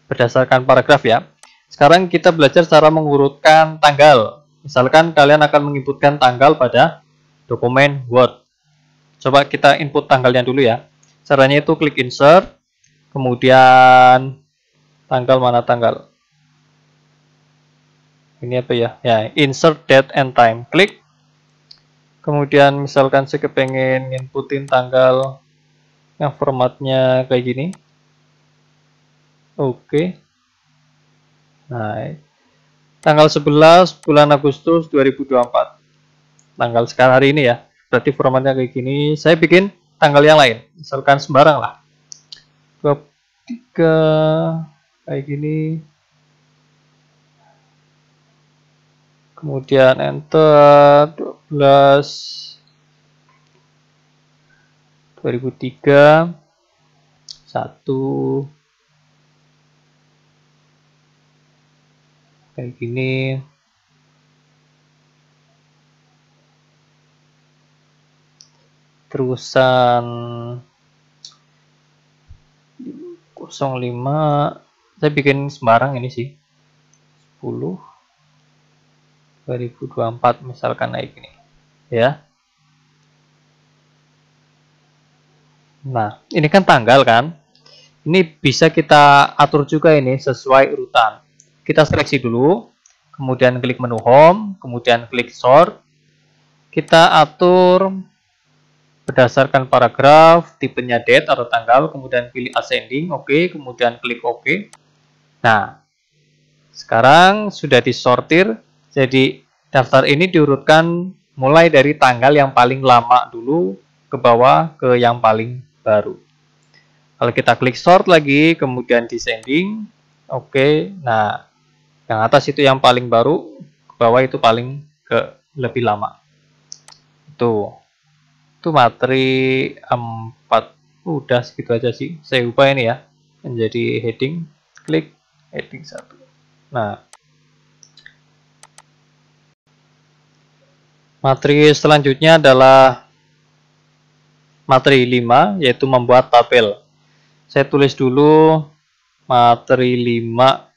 berdasarkan paragraf ya. Sekarang kita belajar cara mengurutkan tanggal. Misalkan kalian akan menginputkan tanggal pada dokumen Word. Coba kita input tanggalnya dulu ya. Caranya itu klik insert, kemudian tanggal mana tanggal? Ini apa ya? Ya, insert date and time. Klik. Kemudian misalkan saya kepengen inputin tanggal yang formatnya kayak gini. Oke. Nah, tanggal 11 bulan Agustus 2024. Tanggal sekarang hari ini ya. Berarti formatnya kayak gini. Saya bikin tanggal yang lain. Misalkan sembarang lah. 23 kayak gini. Kemudian enter 12 2003 1 kayak gini. Terusan 05 saya bikin sembarang ini sih 10 2024 misalkan naik ini ya. Nah, ini kan tanggal kan. Ini bisa kita atur juga ini sesuai urutan. Kita seleksi dulu, kemudian klik menu home, kemudian klik sort. Kita atur berdasarkan paragraf, tipenya date atau tanggal, kemudian pilih ascending, oke, kemudian klik OK. Nah, sekarang sudah disortir, jadi daftar ini diurutkan mulai dari tanggal yang paling lama dulu ke bawah ke yang paling baru. Kalau kita klik sort lagi, kemudian descending, oke. Nah, yang atas itu yang paling baru, ke bawah itu paling ke lebih lama. Itu materi 4. Udah segitu aja sih. Saya ubah ini ya menjadi heading. Klik heading 1. Nah, materi selanjutnya adalah materi 5, yaitu membuat tabel. Saya tulis dulu materi 5,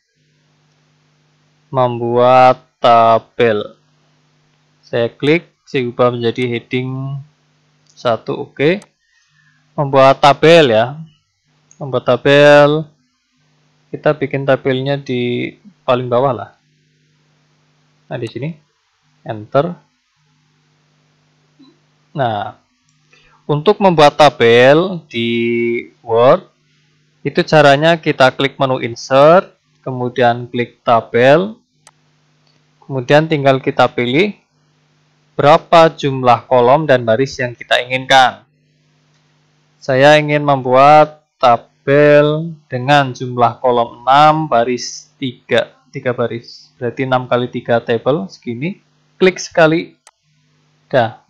membuat tabel. Saya klik, saya ubah menjadi heading 1, oke. Membuat tabel ya. Membuat tabel, kita bikin tabelnya di paling bawah lah. Nah, di sini enter. Nah, untuk membuat tabel di Word, itu caranya kita klik menu insert, kemudian klik tabel, kemudian tinggal kita pilih berapa jumlah kolom dan baris yang kita inginkan. Saya ingin membuat tabel dengan jumlah kolom 6, baris 3 baris. Berarti 6 kali 3 table segini. Klik sekali.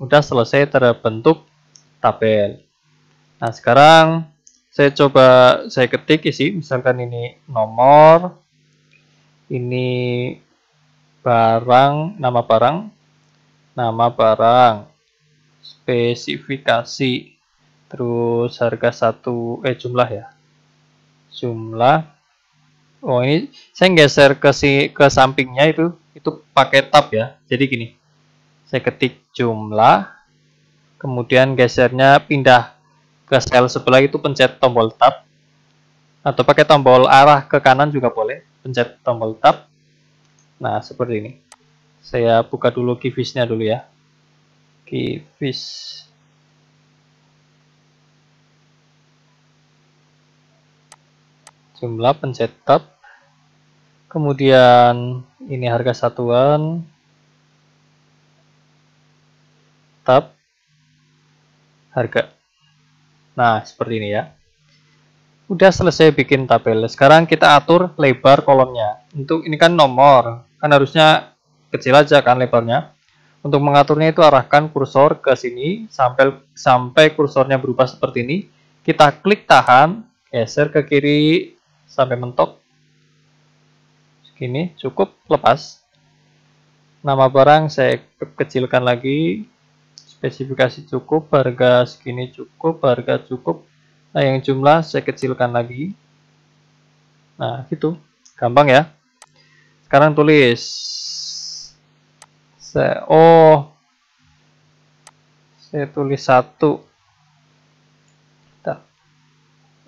Udah selesai terbentuk tabel. Nah, sekarang saya ketik isi, misalkan ini nomor, ini barang, nama barang, spesifikasi, terus harga jumlah ya. Jumlah. Oh, ini saya geser ke sampingnya itu pakai tab ya. Jadi gini. Saya ketik jumlah, kemudian gesernya pindah ke sel sebelah itu, pencet tombol tab, atau pakai tombol arah ke kanan juga boleh, pencet tombol tab. Nah, seperti ini. Saya buka dulu keybase-nya dulu ya. Keybase. Jumlah, pencet tab. Kemudian ini harga satuan. Tab. Harga. Nah, seperti ini ya. Udah selesai bikin tabel. Sekarang kita atur lebar kolomnya. Untuk ini kan nomor, kan harusnya kecil aja kan lebarnya. Untuk mengaturnya itu arahkan kursor ke sini sampai kursornya berubah seperti ini. Kita klik tahan, geser ke kiri sampai mentok. Segini cukup, lepas. Nama barang saya kecilkan lagi. Spesifikasi cukup, harga segini cukup, harga cukup. Nah, yang jumlah saya kecilkan lagi. Nah, gitu. Gampang ya. Sekarang tulis. Saya tulis 1.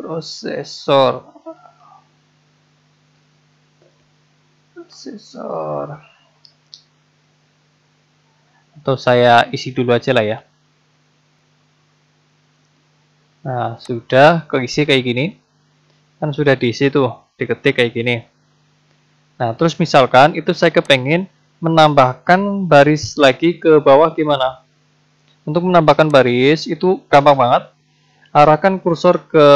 Prosesor. Atau saya isi dulu aja lah ya. Nah, sudah keisi kayak gini. Kan sudah diisi tuh, diketik kayak gini. Nah, terus misalkan itu saya kepengen menambahkan baris lagi ke bawah gimana? Untuk menambahkan baris itu gampang banget. Arahkan kursor ke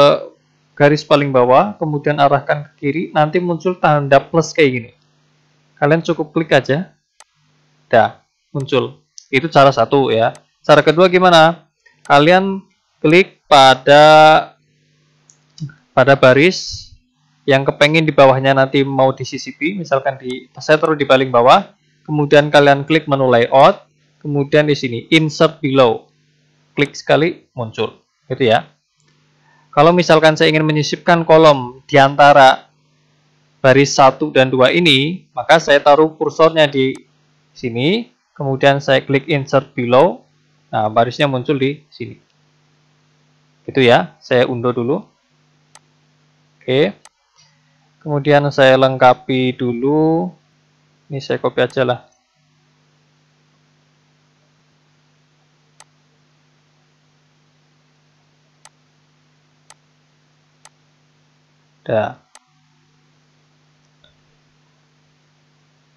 garis paling bawah, kemudian arahkan ke kiri, nanti muncul tanda plus kayak gini. Kalian cukup klik aja. Dah, muncul. Itu cara satu ya. Cara kedua gimana? Kalian klik pada baris yang kepengen di bawahnya nanti mau disisipi, misalkan saya taruh di paling bawah, kemudian kalian klik menu layout, kemudian di sini insert below, klik sekali muncul, gitu ya. Kalau misalkan saya ingin menyisipkan kolom di antara baris 1 dan 2 ini, maka saya taruh kursornya di sini, kemudian saya klik insert below, nah barisnya muncul di sini. Gitu ya, saya unduh dulu. Oke. Kemudian saya lengkapi dulu. Ini saya copy aja lah. Dah.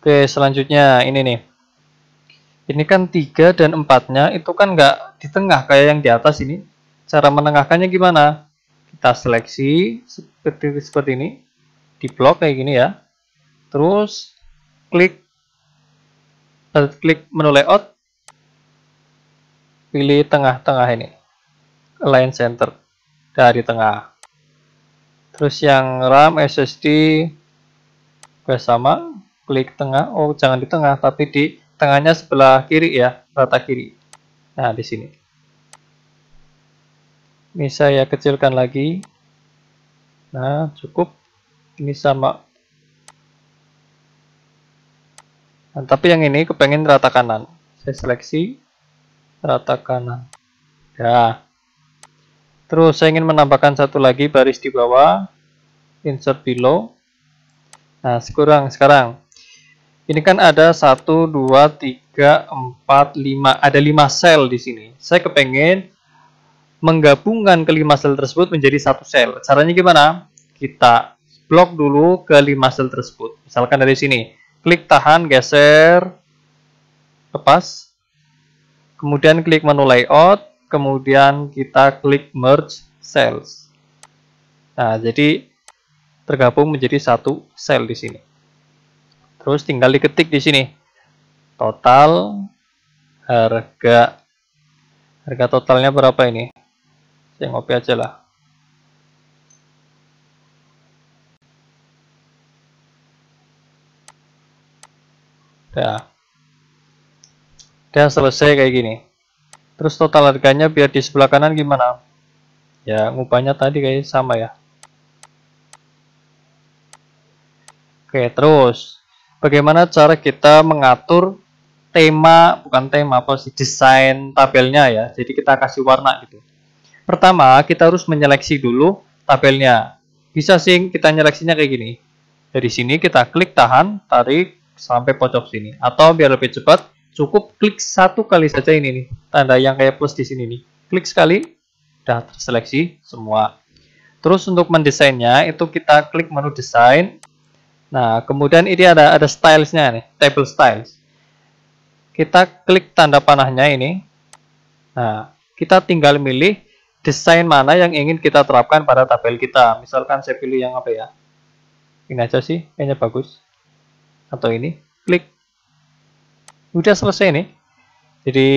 Oke, selanjutnya ini nih. Ini kan 3 dan 4-nya itu kan nggak di tengah kayak yang di atas ini. Cara menengahkannya gimana? Kita seleksi seperti ini. Di blok kayak gini ya. Terus klik menu layout, pilih tengah-tengah ini, align center dari tengah. Terus yang RAM, SSD sama, klik tengah. Oh, jangan di tengah, tapi di tengahnya sebelah kiri ya, rata kiri. Nah, di sini. Ini saya kecilkan lagi. Nah, cukup. Ini sama. Nah, tapi yang ini kepengen rata kanan. Saya seleksi rata kanan. Ya. Terus saya ingin menambahkan satu lagi baris di bawah. Insert below. Nah, sekarang. Ini kan ada 1, 2, 3, 4, 5. Ada 5 sel di sini. Saya kepengen menggabungkan kelima sel tersebut menjadi satu sel. Caranya gimana? Kita blok dulu ke 5 sel tersebut. Misalkan dari sini. Klik tahan, geser, lepas. Kemudian klik menu layout. Kemudian kita klik merge cells. Nah, jadi tergabung menjadi satu sel di sini. Terus tinggal diketik di sini. Total harga totalnya berapa ini? Saya ngopi aja lah. Udah selesai kayak gini. Terus total harganya biar di sebelah kanan gimana? Ya, ngubahnya tadi kayak sama ya. Oke, terus bagaimana cara kita mengatur bukan tema, apa sih, desain tabelnya ya. Jadi kita kasih warna gitu. Pertama, kita harus menyeleksi dulu tabelnya. Bisa sih kita nyeleksinya kayak gini. Dari sini kita klik tahan, tarik sampai pojok sini. Atau biar lebih cepat, cukup klik satu kali saja ini nih. Tanda yang kayak plus di sini nih. Klik sekali, udah terseleksi semua. Terus untuk mendesainnya itu kita klik menu desain. Nah, kemudian ini ada stylesnya nih, table styles. Kita klik tanda panahnya ini. Nah, kita tinggal milih desain mana yang ingin kita terapkan pada tabel kita. Misalkan saya pilih yang apa ya? Ini aja sih, kayaknya bagus. Atau ini, klik. Udah selesai nih. Jadi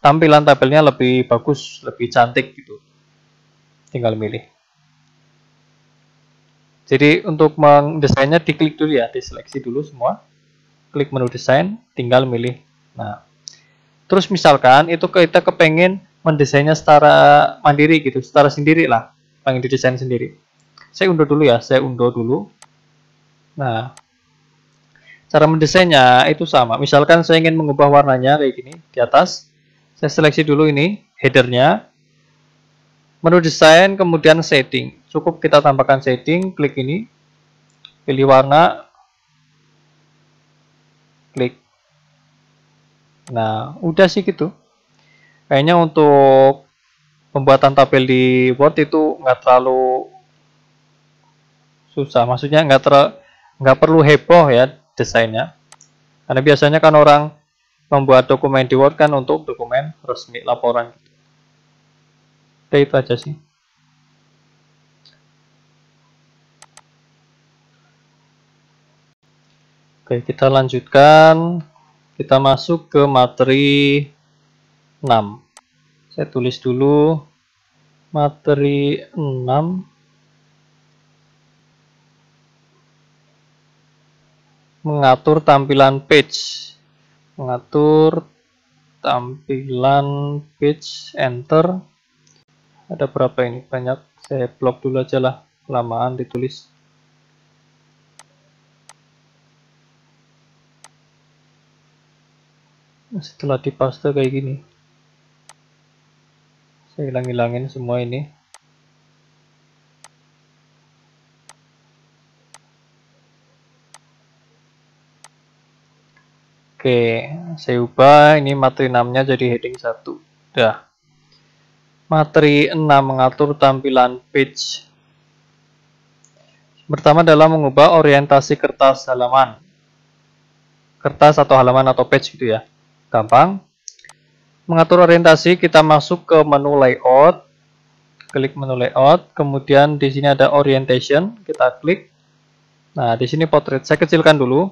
tampilan tabelnya lebih bagus, lebih cantik gitu. Tinggal milih. Jadi untuk mendesainnya diklik dulu ya, diseleksi dulu semua. Klik menu desain, tinggal milih. Nah, terus misalkan itu kita kepengen mendesainnya secara mandiri gitu, secara sendiri lah, pengen didesain sendiri. Saya unduh dulu ya, saya unduh dulu. Nah, cara mendesainnya itu sama. Misalkan saya ingin mengubah warnanya kayak gini di atas, saya seleksi dulu ini headernya, menu desain, kemudian setting. Cukup kita tambahkan setting, klik ini, pilih warna, klik. Nah, udah sih gitu. Kayaknya untuk pembuatan tabel di Word itu nggak terlalu susah. Maksudnya nggak perlu heboh ya desainnya. Karena biasanya kan orang membuat dokumen di Word kan untuk dokumen resmi, laporan. Udah itu aja sih. Oke, kita lanjutkan. Kita masuk ke materi 6. Saya tulis dulu materi 6. Mengatur tampilan page. Mengatur tampilan page, enter. Ada berapa ini? Banyak. Saya blok dulu aja lah, kelamaan ditulis. Setelah dipaste kayak gini, saya hilang-hilangin semua ini. Oke, saya ubah ini materi 6-nya jadi heading 1. Udah. Materi 6 mengatur tampilan page. Pertama adalah mengubah orientasi kertas halaman. Kertas atau halaman atau page gitu ya. Gampang. Mengatur orientasi, kita masuk ke menu layout. Klik menu layout, kemudian di sini ada orientation, kita klik. Nah, di sini portrait, saya kecilkan dulu.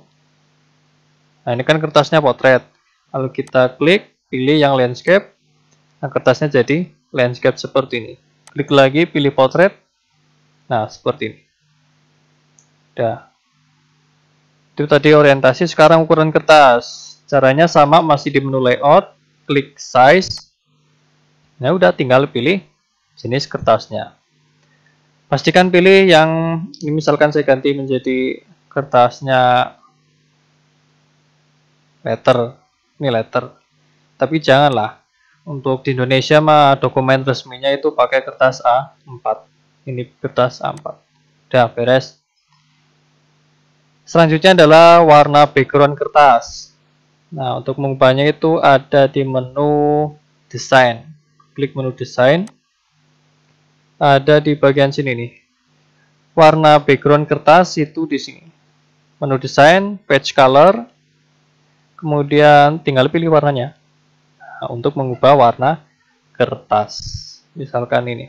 Nah, ini kan kertasnya portrait. Lalu kita klik, pilih yang landscape. Nah, kertasnya jadi landscape seperti ini. Klik lagi, pilih portrait. Nah, seperti ini. Udah. Itu tadi orientasi, sekarang ukuran kertas. Caranya sama, masih di menu layout, klik size. Nah, udah tinggal pilih jenis kertasnya. Pastikan pilih yang ini, misalkan saya ganti menjadi kertasnya letter. Ini letter. Tapi janganlah. Untuk di Indonesia mah dokumen resminya itu pakai kertas A4. Ini kertas A4. Udah beres. Selanjutnya adalah warna background kertas. Nah, untuk mengubahnya itu ada di menu desain. Klik menu desain. Ada di bagian sini nih. Warna background kertas itu di sini. Menu desain, page color. Kemudian tinggal pilih warnanya. Nah, untuk mengubah warna kertas. Misalkan ini.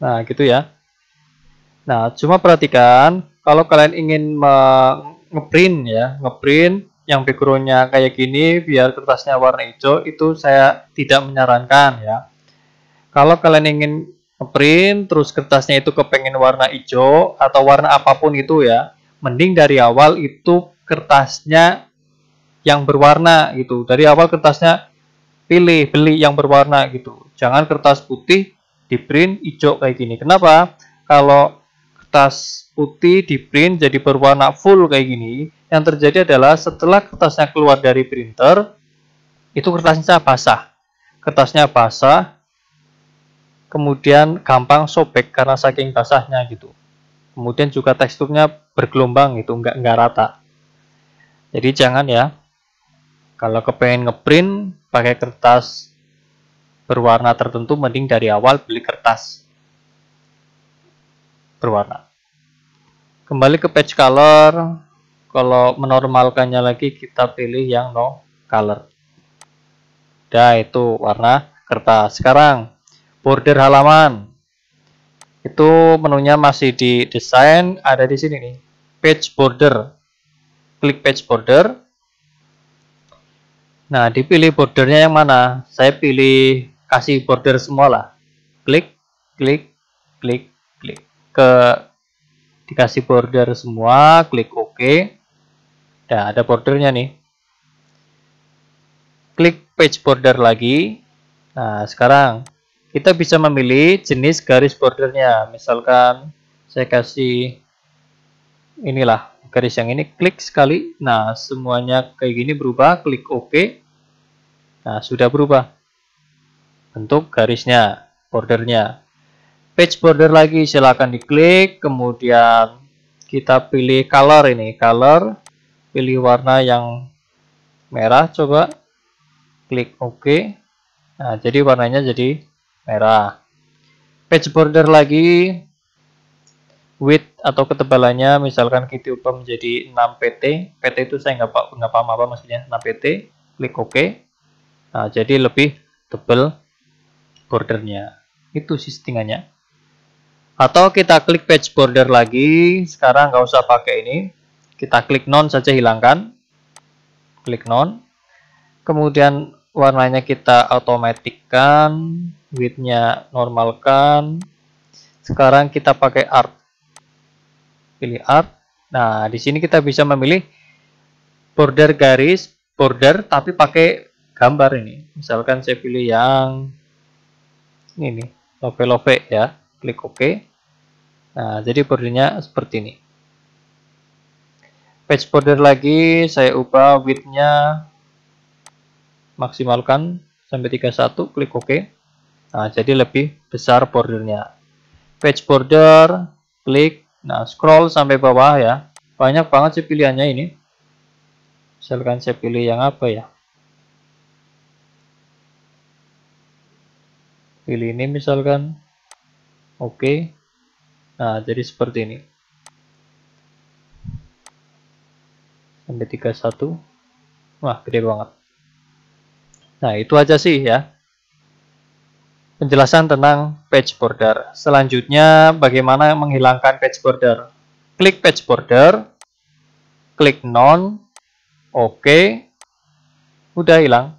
Nah, gitu ya. Nah, cuma perhatikan kalau kalian ingin ngeprint ya, ngeprint yang backgroundnya kayak gini biar kertasnya warna hijau, itu saya tidak menyarankan ya. Kalau kalian ingin ngeprint terus kertasnya itu kepengen warna hijau atau warna apapun itu ya, mending dari awal itu kertasnya yang berwarna gitu. Dari awal kertasnya beli yang berwarna gitu. Jangan kertas putih di print hijau kayak gini. Kenapa? Kalau kertas putih di print jadi berwarna full kayak gini, yang terjadi adalah setelah kertasnya keluar dari printer, itu kertasnya basah. Kertasnya basah, kemudian gampang sobek karena saking basahnya gitu. Kemudian juga teksturnya bergelombang gitu, nggak rata. Jadi jangan ya, kalau kepengen ngeprint pakai kertas berwarna tertentu, mending dari awal beli kertas berwarna. Kembali ke page color, kalau menormalkannya lagi kita pilih yang no color. Nah, itu warna kertas. Sekarang border halaman. Itu menunya masih di desain, ada di sini nih. Page border. Klik page border. Nah, dipilih bordernya yang mana? Saya pilih kasih border semua lah. Klik, klik, klik, klik. Dikasih border semua, klik OK. Nah, ada bordernya nih. Klik page border lagi. Nah, sekarang kita bisa memilih jenis garis bordernya. Misalkan saya kasih inilah garis yang ini, klik sekali. Nah, semuanya kayak gini berubah, klik OK. Nah, sudah berubah bentuk garisnya, bordernya. Page border lagi silakan diklik, kemudian kita pilih color ini, color, pilih warna yang merah, coba klik OK. Nah, jadi warnanya jadi merah. Page border lagi, width atau ketebalannya misalkan kita ubah menjadi 6 pt. PT itu saya nggak paham apa maksudnya, 6 pt, klik OK. Nah, jadi lebih tebal bordernya. Itu sih settingannya. Atau kita klik page border lagi, sekarang nggak usah pakai ini, kita klik none saja, hilangkan, klik none, kemudian warnanya kita otomatikkan, width-nya normalkan, sekarang kita pakai art, pilih art. Nah, di sini kita bisa memilih border garis, border tapi pakai gambar ini, misalkan saya pilih yang ini nih, lope-lope ya, klik OK. Nah, jadi bordernya seperti ini. Page border lagi, saya ubah width-nya, maksimalkan sampai 31, klik OK. Nah, jadi lebih besar bordernya. Page border, klik, nah scroll sampai bawah ya. Banyak banget sih pilihannya ini. Misalkan saya pilih yang apa ya? Pilih ini misalkan. Oke. Nah, jadi seperti ini. Sampai 31. Wah, gede banget. Nah, itu aja sih ya penjelasan tentang page border. Selanjutnya, bagaimana menghilangkan page border. Klik page border, klik none, OK, udah hilang.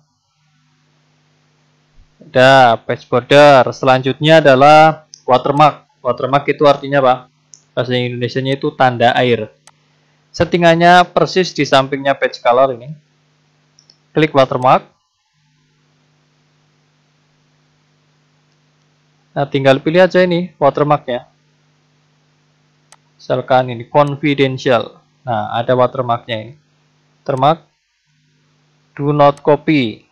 Udah, page border. Selanjutnya adalah watermark. Watermark itu artinya apa? Bahasa Indonesianya itu tanda air. Settingannya persis di sampingnya page color ini. Klik watermark. Nah, tinggal pilih aja ini watermarknya. Misalkan ini confidential. Nah, ada watermarknya ini. Watermark do not copy.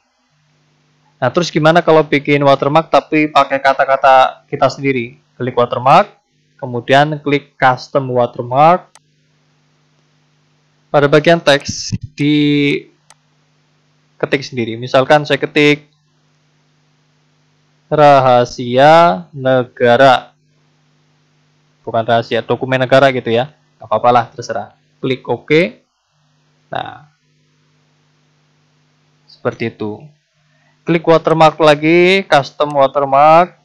Nah, terus gimana kalau bikin watermark tapi pakai kata-kata kita sendiri? Klik watermark, kemudian klik custom watermark. Pada bagian teks di ketik sendiri. Misalkan saya ketik rahasia negara. Bukan rahasia, dokumen negara gitu ya. Gak apa-apa lah, terserah. Klik OK. Nah, seperti itu. Klik watermark lagi, custom watermark.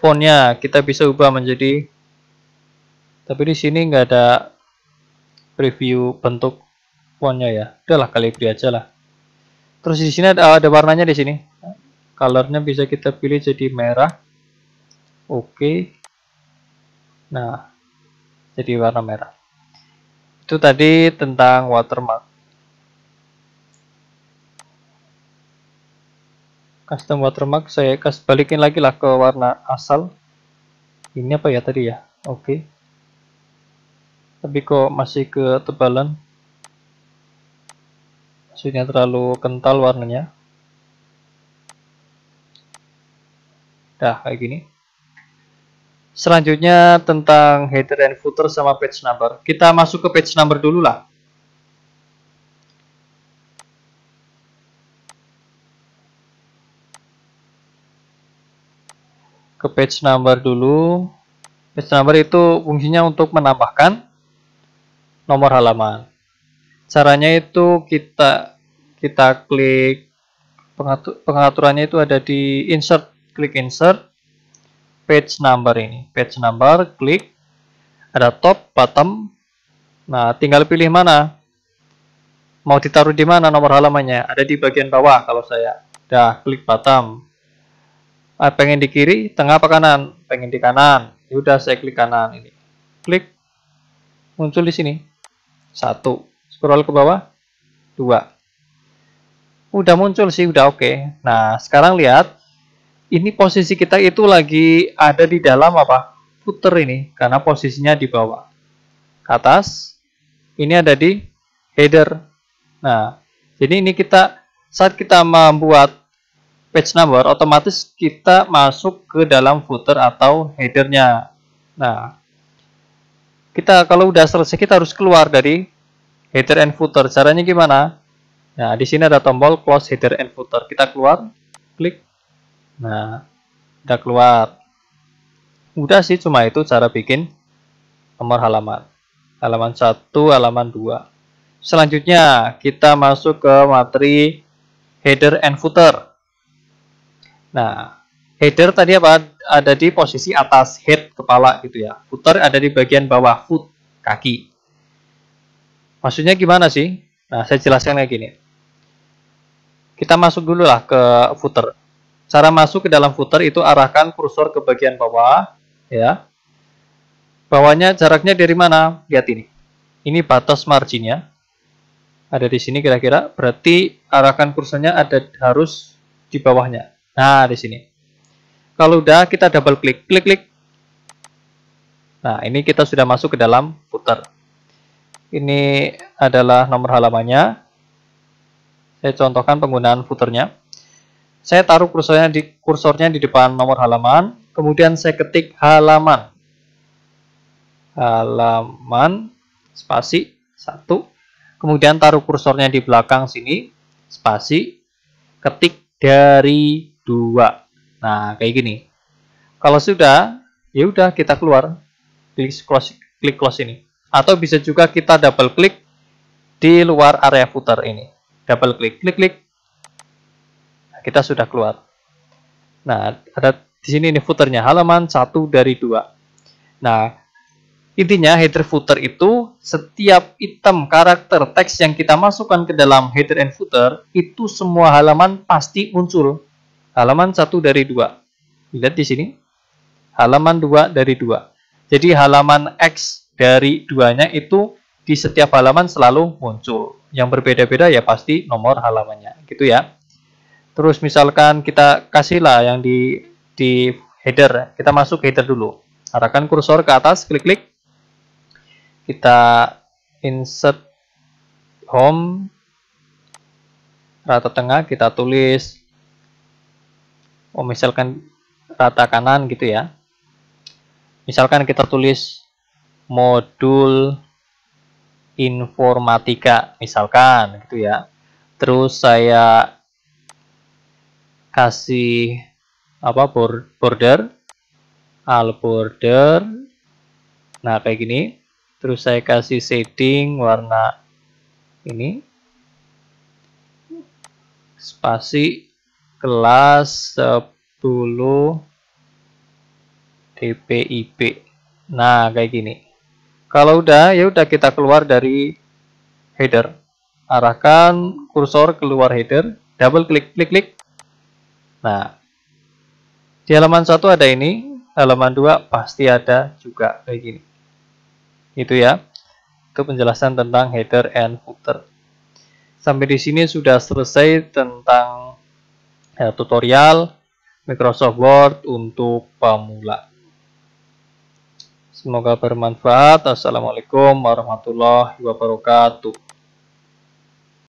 Fontnya kita bisa ubah menjadi, tapi di sini nggak ada preview bentuk fontnya ya. Udahlah, Calibri aja lah. Terus di sini ada warnanya di sini. Colornya bisa kita pilih jadi merah. Oke. Nah, jadi warna merah. Itu tadi tentang watermark. Custom watermark saya balikin lagi lah ke warna asal. Ini apa ya tadi ya? Oke. Tapi kok masih ketebalan, maksudnya terlalu kental warnanya. Dah kayak gini. Selanjutnya tentang header and footer sama page number. Kita masuk ke page number dulu lah. Ke page number dulu. Page number itu fungsinya untuk menambahkan nomor halaman. Caranya itu kita klik, pengaturannya itu ada di insert, klik insert, page number ini, page number, klik, ada top, bottom. Nah, tinggal pilih mana, mau ditaruh di mana nomor halamannya, ada di bagian bawah kalau saya. Dah, klik bottom. Pengen di kiri, tengah apa kanan? Pengen di kanan. Yaudah, saya klik kanan ini. Klik, muncul di sini. 1. Scroll ke bawah. 2. Udah muncul sih, udah oke. Nah, sekarang lihat. Ini posisi kita itu lagi ada di dalam apa? Footer ini. Karena posisinya di bawah. Ke atas. Ini ada di header. Nah, jadi ini saat kita membuat page number, otomatis kita masuk ke dalam footer atau headernya. Nah, kalau udah selesai, kita harus keluar dari header and footer. Caranya gimana? Nah, di sini ada tombol close header and footer. Kita keluar, klik. Nah, udah keluar. Udah sih, cuma itu cara bikin nomor halaman. Halaman 1, halaman 2. Selanjutnya, kita masuk ke materi header and footer. Nah, header tadi apa? Ada di posisi atas, head, kepala gitu ya. Footer ada di bagian bawah, foot, kaki. Maksudnya gimana sih? Nah, saya jelaskan kayak gini. Kita masuk dulu lah ke footer. Cara masuk ke dalam footer itu arahkan kursor ke bagian bawah, ya. Bawahnya jaraknya dari mana? Lihat ini. Ini batas marginnya. Ada di sini kira-kira. Berarti arahkan kursornya harus di bawahnya. Nah, di sini. Kalau udah, kita double klik, klik. Nah, ini kita sudah masuk ke dalam footer. Ini adalah nomor halamannya. Saya contohkan penggunaan footernya. Saya taruh kursornya di depan nomor halaman, kemudian saya ketik halaman. Halaman, spasi, 1. Kemudian taruh kursornya di belakang sini, spasi, ketik dari 2. Nah, kayak gini. Kalau sudah, ya udah kita keluar. Klik close ini. Atau bisa juga kita double klik di luar area footer ini. Double klik, klik. Nah, kita sudah keluar. Nah, ada di sini ini footernya, halaman 1 dari 2. Nah, intinya header footer itu setiap item karakter teks yang kita masukkan ke dalam header and footer itu semua halaman pasti muncul. Halaman 1 dari 2. Lihat di sini. Halaman 2 dari 2. Jadi halaman X dari 2-nya itu di setiap halaman selalu muncul. Yang berbeda-beda ya pasti nomor halamannya. Gitu ya. Terus misalkan kita kasihlah yang di header. Kita masuk header dulu. Arahkan kursor ke atas, klik. Kita insert home, rata tengah, kita tulis, misalkan rata kanan gitu ya. Misalkan kita tulis modul informatika, misalkan gitu ya. Terus saya kasih apa, border, all border. Nah, kayak gini. Terus saya kasih shading warna ini. Spasi kelas 10 DPIB. Nah, kayak gini. Kalau udah, ya udah kita keluar dari header. Arahkan kursor keluar header, double klik. Nah, di halaman 1 ada ini, halaman 2 pasti ada juga kayak gini. Itu ya. Itu penjelasan tentang header and footer. Sampai di sini sudah selesai tentang tutorial Microsoft Word untuk pemula. Semoga bermanfaat. Assalamualaikum warahmatullahi wabarakatuh.